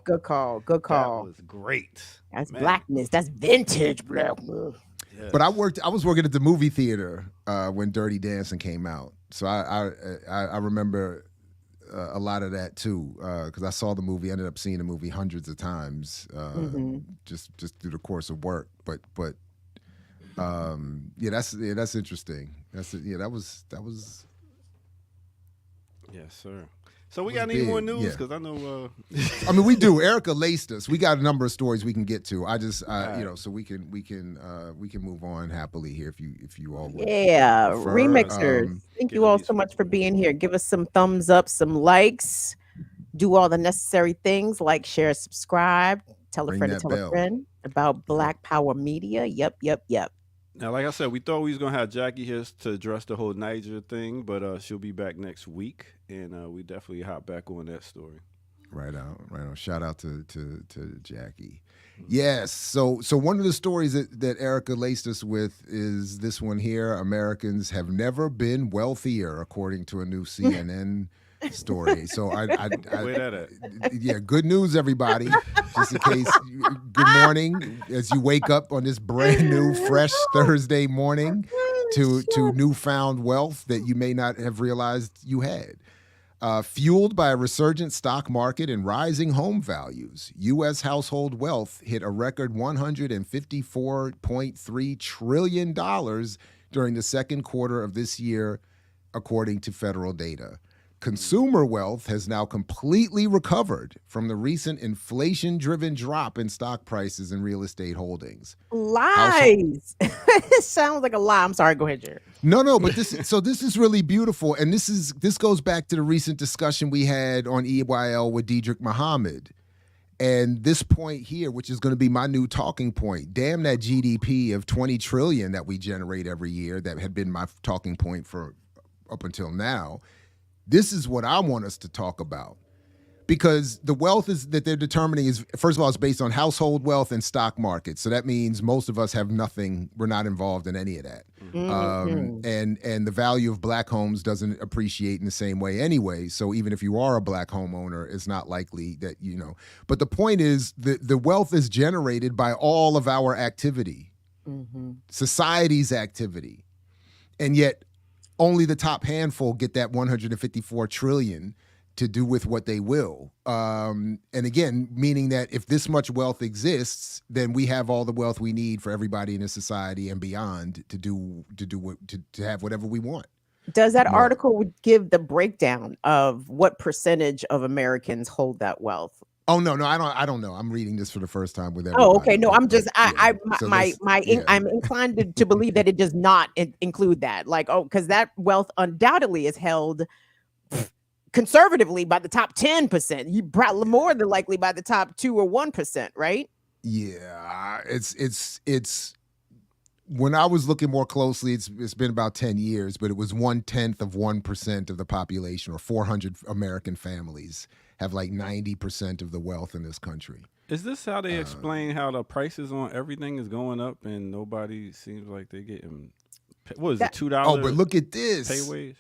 Good call. Good That call. was great. That's Man. blackness. That's vintage blackness. Yes. But I was working at the movie theater when Dirty Dancing came out, so I remember a lot of that too, because I saw the movie. Ended up seeing the movie hundreds of times, just through the course of work. But that's interesting. That was. Yes, sir. So we was got any more big, news? yeah. Because I know. I mean, we do. Erica laced us. We got a number of stories we can get to. I just, right. so we can move on happily here if you all would. Yeah, prefer. remixers. Thank you all so much for being here. Give us some thumbs up, some likes, do all the necessary things like share, subscribe, tell a Ring friend to that tell bell. a friend about Black Power Media. Yep. Now, like I said, we thought we was gonna have Jackie here to address the whole Niger thing, but she'll be back next week, and we definitely hop back on that story. Right on. Shout out to Jackie. Yes. So one of the stories that Erica laced us with is this one here. Americans have never been wealthier, according to a new CNN story. So Where that at? yeah, good news, everybody. Just in case. Good morning as you wake up on this brand new, fresh Thursday morning to newfound wealth that you may not have realized you had. Fueled by a resurgent stock market and rising home values, U.S. household wealth hit a record $154.3 trillion during the second quarter of this year, according to federal data. Consumer wealth has now completely recovered from the recent inflation-driven drop in stock prices and real estate holdings. Lies. It sounds like a lie. I'm sorry. Go ahead, Jared. No, but this is really beautiful, and this goes back to the recent discussion we had on EYL with Diedrich Muhammad, and this point here, which is going to be my new talking point. Damn that GDP of 20 trillion that we generate every year, that had been my talking point for up until now. This is what I want us to talk about, because the wealth that they're determining is, first of all, it's based on household wealth and stock markets. So that means most of us have nothing. We're not involved in any of that. And the value of black homes doesn't appreciate in the same way anyway. So even if you are a black homeowner, it's not likely that, But the point is the wealth is generated by all of our activity, society's activity. And yet only the top handful get that 154 trillion to do with what they will. And again, meaning that if this much wealth exists, then we have all the wealth we need for everybody in a society and beyond to have whatever we want. Does that article give the breakdown of what percentage of Americans hold that wealth? Oh no, I don't know. I'm reading this for the first time with everybody. Oh, okay. No, I'm just I'm inclined to believe that it does not include that. Like, because that wealth undoubtedly is held conservatively by the top 10%. You probably more than likely by the top 2 or 1%, right? Yeah, it's when I was looking more closely, it's been about 10 years, but it was 1/10 of 1% of the population, or 400 American families have like 90% of the wealth in this country. Is this how they explain how the prices on everything is going up and nobody seems like they're getting, what is it, $2? Oh, but look at this. Pay wage?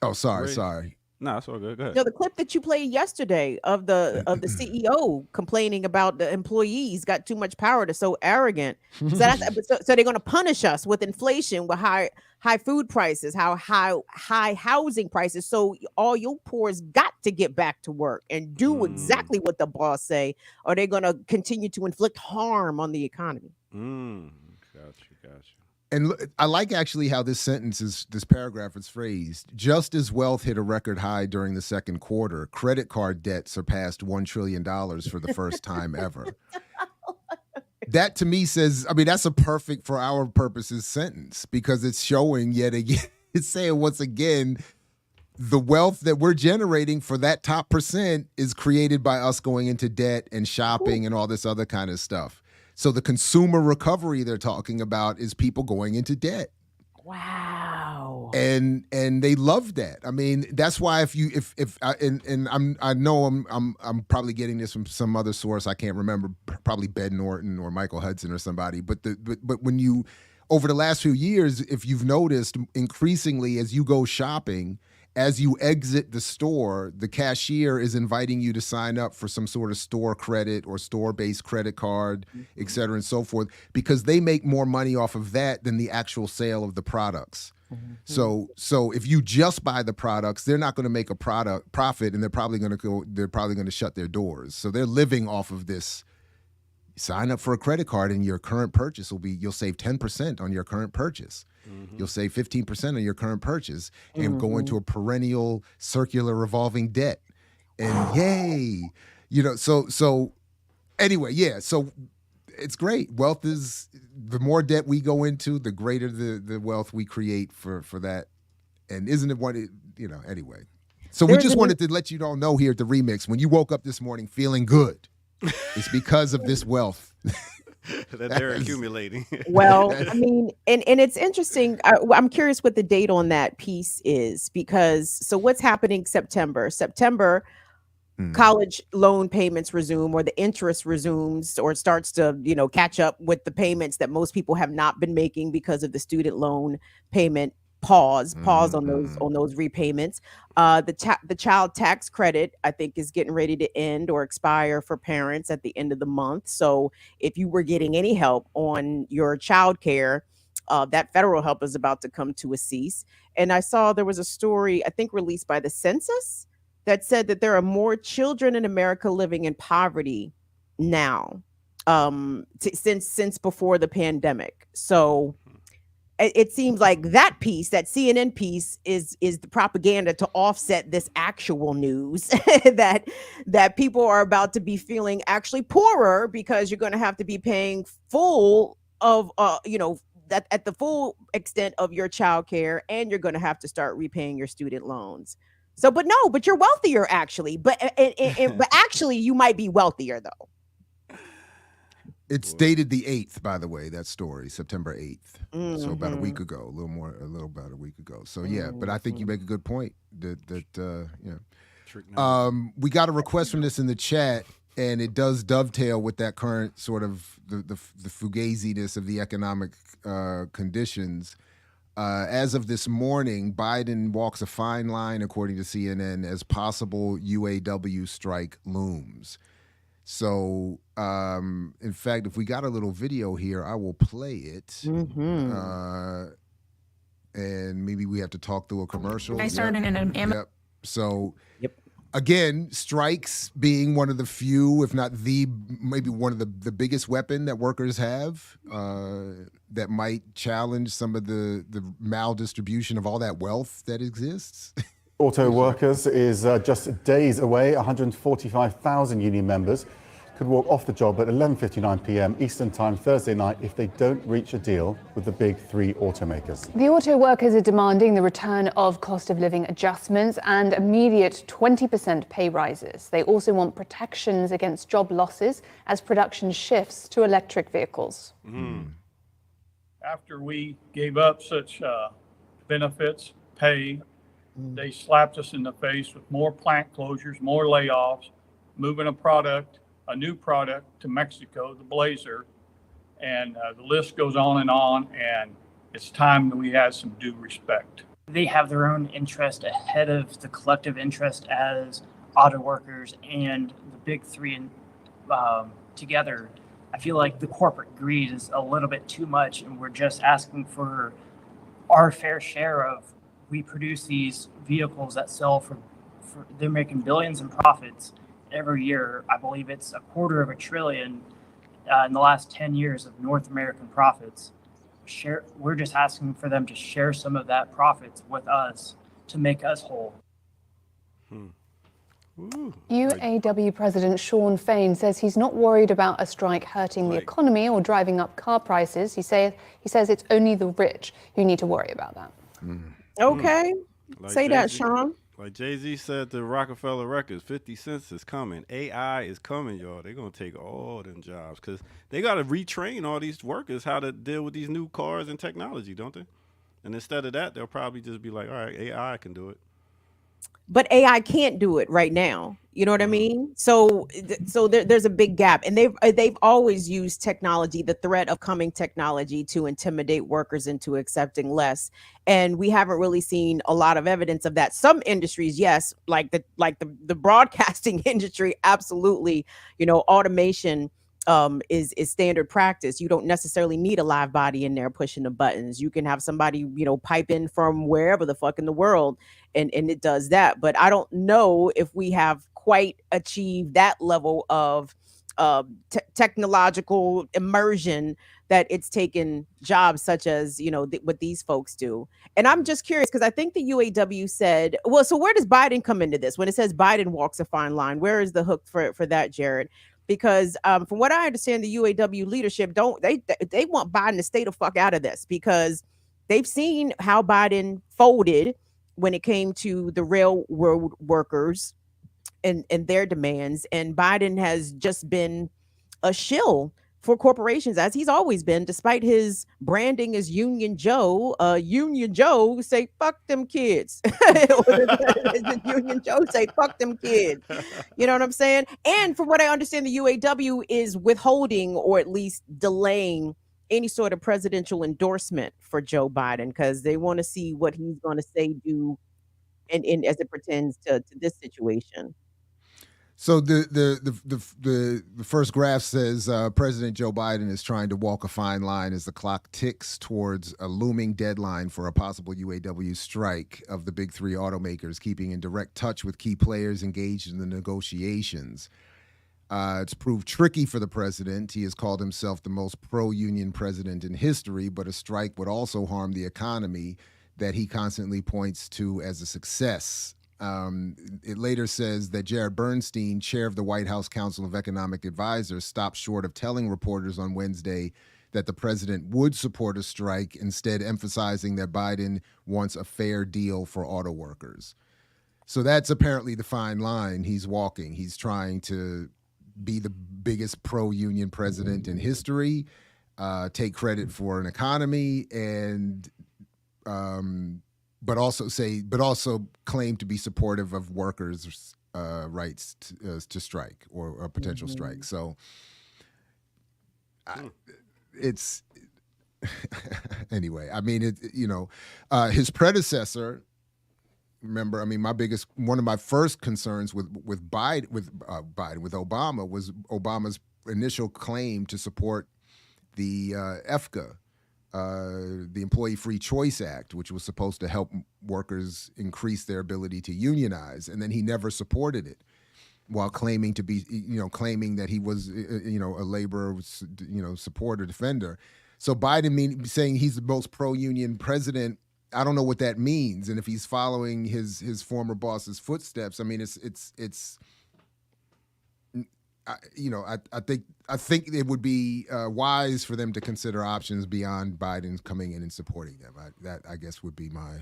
Oh, sorry. No, it's all good. Go ahead. No, the clip that you played yesterday of the CEO complaining about the employees got too much power, they're so arrogant. So they're going to punish us with inflation, with high food prices, high housing prices. So all your poor's got to get back to work and do exactly what the boss say, or they're going to continue to inflict harm on the economy. Gotcha. And I like actually how this paragraph is phrased. Just as wealth hit a record high during the second quarter, credit card debt surpassed $1 trillion for the first time ever. That to me says, that's a perfect for our purposes sentence, because it's showing yet again, it's saying once again, the wealth that we're generating for that top percent is created by us going into debt and shopping and all this other kind of stuff. So the consumer recovery they're talking about is people going into debt. Wow. And they love that. That's why I know I'm probably getting this from some other source. I can't remember, probably Ben Norton or Michael Hudson or somebody. But when you, over the last few years, if you've noticed, increasingly as you go shopping, as you exit the store, the cashier is inviting you to sign up for some sort of store credit or store-based credit card, et cetera, and so forth, because they make more money off of that than the actual sale of the products. So if you just buy the products, they're not going to make a profit, and they're probably going to shut their doors. So they're living off of this. Sign up for a credit card, and your current purchase you'll save 10% on your current purchase. You'll save 15% on your current purchase, and go into a perennial circular revolving debt. And yay, so anyway, yeah. So it's great. Wealth is, the more debt we go into, the greater the wealth we create for that. And isn't it what anyway. So we just wanted to let you all know here at the Remix, when you woke up this morning feeling good, it's because of this wealth that they're accumulating. Well, and it's interesting. I'm curious what the date on that piece is, because so what's happening September, college loan payments resume, or the interest resumes, or starts to, catch up with the payments that most people have not been making because of the student loan payment pause on those repayments. The child tax credit, I think, is getting ready to end or expire for parents at the end of the month. So if you were getting any help on your child care, that federal help is about to come to a cease. And I saw there was a story, I think, released by the census that said that there are more children in America living in poverty now since before the pandemic. So it seems like that piece, that CNN piece, is the propaganda to offset this actual news that people are about to be feeling actually poorer because you're going to have to be paying full of that at the full extent of your child care, and you're going to have to start repaying your student loans. So, but you're wealthier actually, but actually you might be wealthier though. It's dated the 8th, by the way, that story, September 8th. So about a week ago, about a week ago. So yeah, but I think you make a good point that we got a request from this in the chat, and it does dovetail with that current sort of the fugaziness of the economic conditions. As of this morning, Biden walks a fine line, according to CNN, as possible UAW strike looms. So, in fact, if we got a little video here, I will play it. And maybe we have to talk through a commercial. I started in an Yep. So, again, strikes being one of the few, if not maybe one of the biggest weapon that workers have that might challenge some of the maldistribution of all that wealth that exists. Auto workers is just days away. 145,000 union members could walk off the job at 11:59 p.m. Eastern Time Thursday night if they don't reach a deal with the big three automakers. The auto workers are demanding the return of cost of living adjustments and immediate 20% pay rises. They also want protections against job losses as production shifts to electric vehicles. After we gave up such benefits, pay, they slapped us in the face with more plant closures, more layoffs, moving a new product to Mexico, the Blazer, and the list goes on, and it's time that we had some due respect. They have their own interest ahead of the collective interest as auto workers and the big three together. I feel like the corporate greed is a little bit too much, and we're just asking for our fair share of. We produce these vehicles that sell for they're making billions in profits every year. I believe it's $250 billion in the last 10 years of North American profits. We're just asking for them to share some of that profits with us to make us whole. UAW President Shawn Fain says he's not worried about a strike hurting the economy or driving up car prices. He says it's only the rich who need to worry about that. Okay. Like Say that, Sean. Like Jay-Z said to Rockefeller Records, 50 cents is coming. AI is coming, y'all. They're going to take all them jobs because they got to retrain all these workers how to deal with these new cars and technology, don't they? And instead of that, they'll probably just be like, all right, AI can do it. But AI can't do it right now. You know what I mean? So there's a big gap, and they've always used technology, the threat of coming technology, to intimidate workers into accepting less. And we haven't really seen a lot of evidence of that. Some industries, yes, like the broadcasting industry, absolutely. Automation is standard practice. You don't necessarily need a live body in there pushing the buttons. You can have somebody, pipe in from wherever the fuck in the world, and it does that. But I don't know if we have quite achieved that level of technological immersion that it's taken jobs such as, what these folks do. And I'm just curious because I think the UAW said, well, so where does Biden come into this? When it says Biden walks a fine line, where is the hook for that, Jared? Because from what I understand, the UAW leadership they want Biden to stay the fuck out of this because they've seen how Biden folded when it came to the railroad workers and their demands. And Biden has just been a shill for corporations, as he's always been, despite his branding as Union Joe. Union Joe say, fuck them kids. Union Joe say, fuck them kids. You know what I'm saying? And from what I understand, the UAW is withholding or at least delaying any sort of presidential endorsement for Joe Biden because they want to see what he's going to say, do, and as it pertains to this situation. So the first graph says President Joe Biden is trying to walk a fine line as the clock ticks towards a looming deadline for a possible UAW strike of the big three automakers, keeping in direct touch with key players engaged in the negotiations. It's proved tricky for the president. He has called himself the most pro-union president in history, but a strike would also harm the economy that he constantly points to as a success. It later says that Jared Bernstein, chair of the White House Council of Economic Advisors, stopped short of telling reporters on Wednesday that the president would support a strike, instead emphasizing that Biden wants a fair deal for auto workers. So that's apparently the fine line he's walking. He's trying to be the biggest pro-union president in history, take credit for an economy, and but also claim to be supportive of workers' rights to strike or a potential strike. So it's anyway. I mean, his predecessor. Remember, I mean, one of my first concerns with Obama was Obama's initial claim to support the EFCA, the Employee Free Choice Act, which was supposed to help workers increase their ability to unionize, and then he never supported it, while claiming that he was, a labor, supporter, defender. So Biden saying he's the most pro-union president. I don't know what that means, and if he's following his former boss's footsteps, I mean, I think it would be wise for them to consider options beyond Biden coming in and supporting them. That I guess would be my,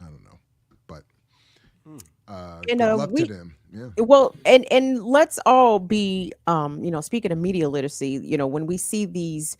I don't know, but good luck to them. Yeah. Well, and let's all be, speaking of media literacy, when we see these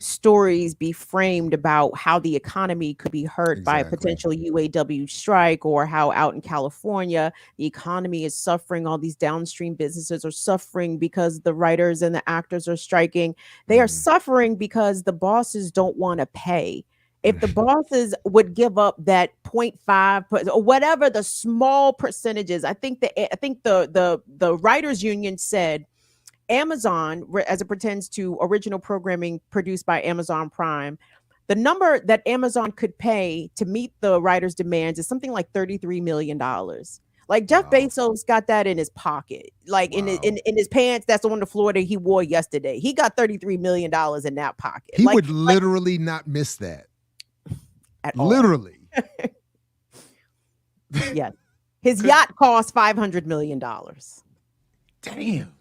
stories be framed about how the economy could be hurt by a potential UAW strike, or how out in California the economy is suffering, all these downstream businesses are suffering because the writers and the actors are striking. They are suffering because the bosses don't want to pay. If the bosses would give up that 0.5 or whatever the small percentages, I think the writers union said Amazon, as it pertains to original programming produced by Amazon Prime, the number that Amazon could pay to meet the writers' demands is something like $33 million. Like Jeff Bezos got that in his pocket, like in his pants. That's on the floor that he wore yesterday. He got $33 million in that pocket. He would literally not miss that. At all. Literally. Yes. His yacht cost $500 million. Damn.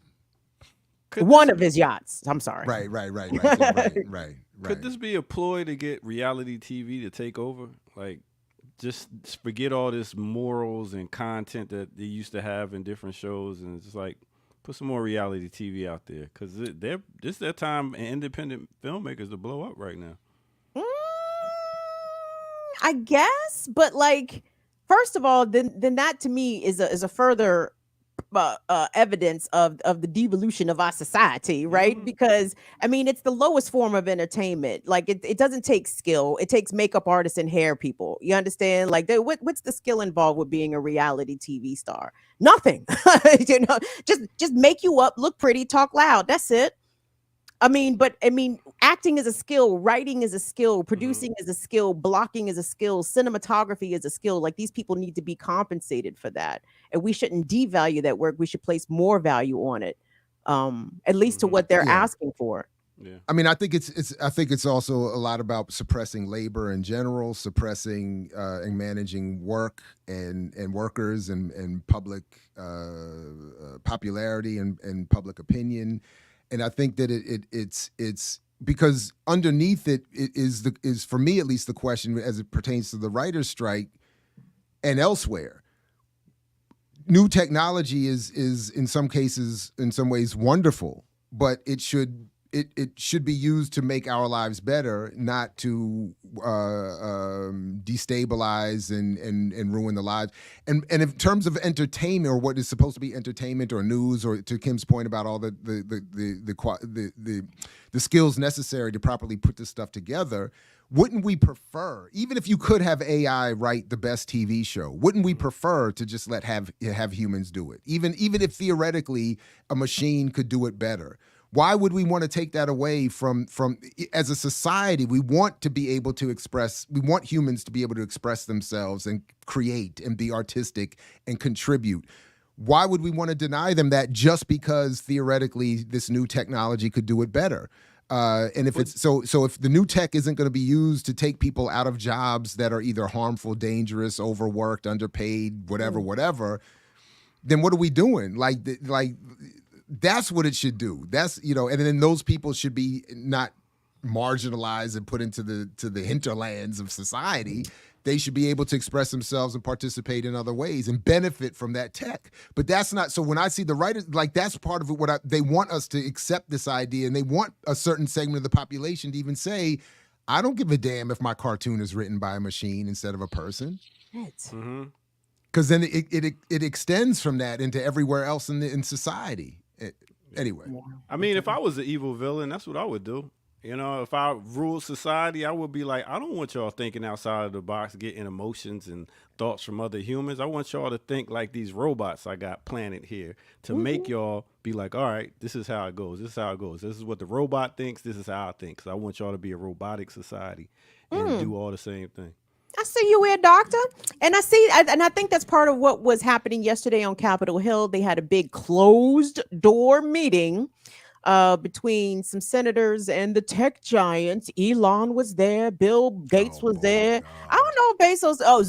One of his yachts. I'm sorry. Right. Could this be a ploy to get reality TV to take over? Like, just forget all this morals and content that they used to have in different shows, and just like put some more reality TV out there, because this is their time and independent filmmakers to blow up right now. I guess, but like, first of all, then that to me is a further evidence of the devolution of our society, right? Because I mean, it's the lowest form of entertainment. Like it doesn't take skill; it takes makeup artists and hair people. You understand? Like, what's the skill involved with being a reality TV star? Nothing. Just make you up, look pretty, talk loud. That's it. I mean, acting is a skill, writing is a skill, producing is a skill, blocking is a skill, cinematography is a skill. Like, these people need to be compensated for that. And we shouldn't devalue that work. We should place more value on it, at least to what they're asking for. Yeah. I mean, I think it's also a lot about suppressing labor in general, suppressing and managing work and workers and public popularity and public opinion. And I think that it's because underneath it is for me at least the question as it pertains to the writers' strike and elsewhere. New technology is in some cases, in some ways, wonderful, but it should be used to make our lives better, not to destabilize and ruin the lives. And in terms of entertainment, or what is supposed to be entertainment or news, or to Kim's point about all the skills necessary to properly put this stuff together, wouldn't we prefer, even if you could have AI write the best TV show, wouldn't we prefer to just have humans do it? Even if theoretically a machine could do it better. Why would we want to take that away from as a society? We want to be able to we want humans to be able to express themselves and create and be artistic and contribute. Why would we want to deny them that just because theoretically this new technology could do it better? And if it's so if the new tech isn't going to be used to take people out of jobs that are either harmful, dangerous, overworked, underpaid, whatever, then what are we doing? Like that's what it should do. That's, and then those people should be not marginalized and put into the hinterlands of society. They should be able to express themselves and participate in other ways and benefit from that tech. But that's not, so when I see the writers, like that's part of it, they want us to accept this idea, and they want a certain segment of the population to even say, I don't give a damn if my cartoon is written by a machine instead of a person. Because then it extends from that into everywhere else in society. Anyway. I mean, if I was an evil villain, that's what I would do. If I ruled society, I would be like, I don't want y'all thinking outside of the box, getting emotions and thoughts from other humans. I want y'all to think like these robots I got planted here to make y'all be like, all right, this is how it goes. This is how it goes. This is what the robot thinks. This is how I think. Because I want y'all to be a robotic society and do all the same thing. I see you here, Doctor. And I think that's part of what was happening yesterday on Capitol Hill. They had a big closed door meeting between some senators and the tech giants. Elon was there. Bill Gates was there. I don't know if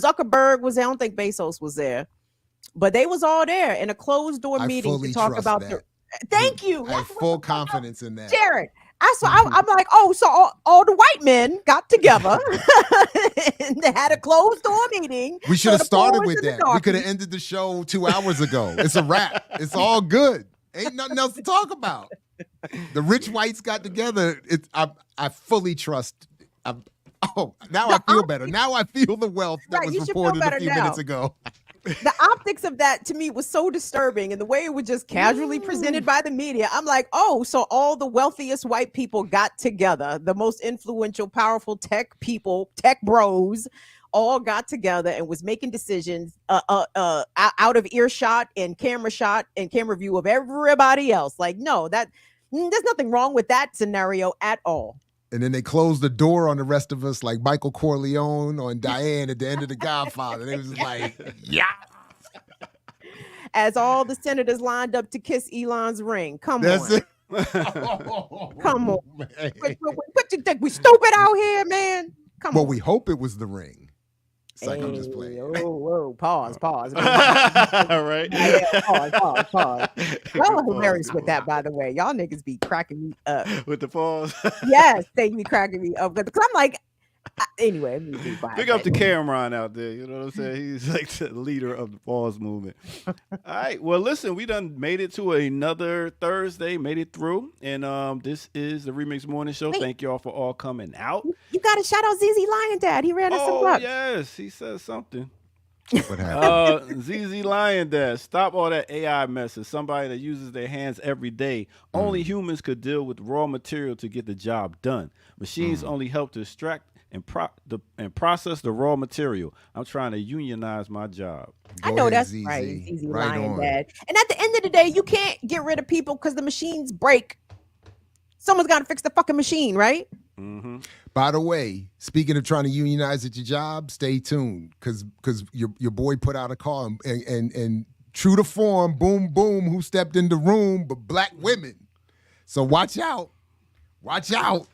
Zuckerberg was there. I don't think Bezos was there. But they was all there in a closed door meeting to talk about Thank you. I have full confidence in that. Jared. I'm like, so all the white men got together and they had a closed door meeting. We should have started with that. We could have ended the show 2 hours ago. It's a wrap. It's all good. Ain't nothing else to talk about. The rich whites got together. I fully trust. Now I feel better. Now I feel the wealth that was reported a few minutes ago. The optics of that to me was so disturbing, and the way it was just casually presented by the media. I'm like, so all the wealthiest white people got together, the most influential, powerful tech people, tech bros, all got together and was making decisions out of earshot and camera view of everybody else. Like, no, there's nothing wrong with that scenario at all. And then they closed the door on the rest of us, like Michael Corleone on Diane at the end of The Godfather. They was like, yeah. As all the senators lined up to kiss Elon's ring. Come on. Come on. What you think? We stupid out here, man? Come on. We hope it was the ring. It's like I'm just playing. Whoa, pause. All right. Pause. Y'all are hilarious with that, by the way. Y'all niggas be cracking me up. With the pause? Yes, they be cracking me up. Because I'm like, anyway. Pick up the Cameron out there. You know what I'm saying? He's like the leader of the pause movement. All right. Well, listen, we done made it to another Thursday, made it through. And this is the Remix Morning Show. Thank y'all for all coming out. You got to shout out ZZ Lion Dad. He ran us some bucks. Yes. He said something. What happened? ZZ Lion Dad, stop all that AI mess. As somebody that uses their hands every day, only humans could deal with raw material to get the job done. Machines only help to extract and process the raw material. I'm trying to unionize my job. I know that's right. ZZ Lion Dad. And at the end of the day, you can't get rid of people because the machines break. Someone's got to fix the fucking machine, right? Mm-hmm. By the way, speaking of trying to unionize at your job, stay tuned because your boy put out a call and true to form, boom, boom, who stepped in the room but black women. So watch out. Watch out.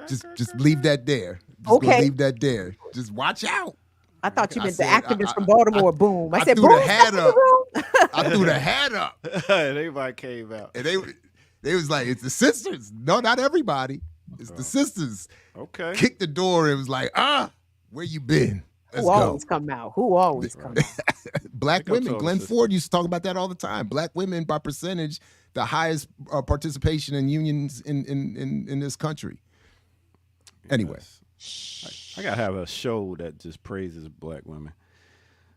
Just leave that there. Leave that there. Just watch out. I thought you meant the activist from Baltimore. Boom. I said, threw boom. The hat up. I threw the hat up. And everybody came out. And they was like, it's the sisters. No, not everybody. It's the sisters. Okay. Kicked the door. It was like, where you been? Let's Who always come out? Who always come out? Black women. Glenn Ford used to talk about that all the time. Black women, by percentage, the highest participation in unions in this country. Anyway. I got to have a show that just praises black women.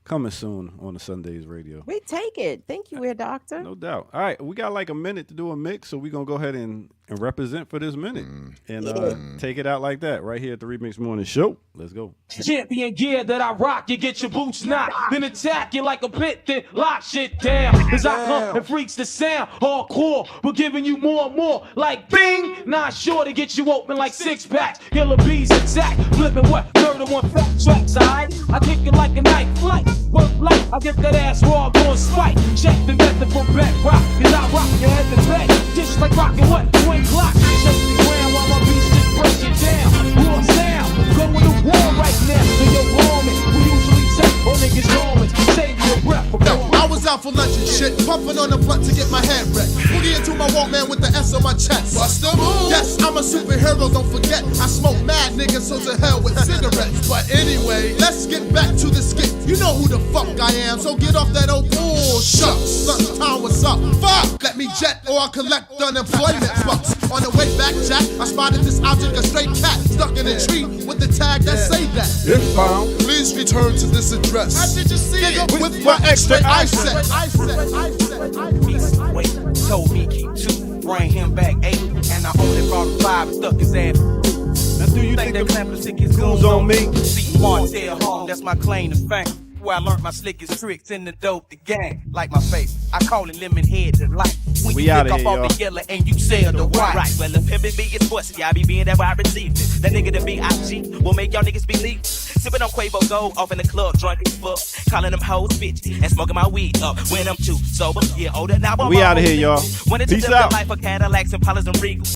Coming soon on the Sundays radio. We take it. Thank you, Doctor. No doubt. All right. We got like a minute to do a mix, so we're going to go ahead and and represent for this minute and take it out like that right here at the Remix Morning Show. Let's go. Champion gear that I rock, you get your boots knocked, then attack you like a pit, then lock shit down. As I come and freaks the sound, hardcore, we're giving you more and more, like bing, not sure to get you open like 6 packs. Killer bees attack, flipping what? 31 fat tracks, alright? I kick it like a night flight, work light, I get that ass raw, going spike. Check the method from back rock, cause I rock your head to back, just like rocking what? Twin clocks, shake the ground while my beats just break it down. Raw sound, going to war right now. So you're warming, we usually take all niggas dormant. Save your breath. I was out for lunch and shit, pumping on the blunt to get my head wrecked. Booty into my Walkman with the S on my chest. Bust the move. Yes, I'm a superhero, don't forget. I smoke mad niggas, so to hell with cigarettes. But anyway, let's get back to the skit. You know who the fuck I am, so get off that old bullshit. Lunchtime, what's up? Fuck! Let me jet or I'll collect unemployment bucks. On the way back, Jack, I spotted this object, a stray cat, stuck in a tree with the tag that say that. If found, please return to this address. How did you see it? With my extra I said. Wait, told me keep 2, bring him back 8, and I only brought 5, stuck his ass. Now do you think that clamp stick his goons on me? See, Martell home, that's my claim to fame. Where I learned my slickest tricks in the dope, the gang. Like my face, I call it lemon head to life. When we you out pick of here, up off the yellow and you sell the white. Right, well, the pimpin' be is pussy, I be being that where I received it. That nigga the B.I.G. will make y'all niggas believe. Sippin' on Quavo Gold off in the club, drunk as fuck. Calling them hoes bitch and smoking my weed up. When I'm too sober, yeah, older now. We out of here, y'all. When it's Peace out. life of Cadillacs and Polos and Regals.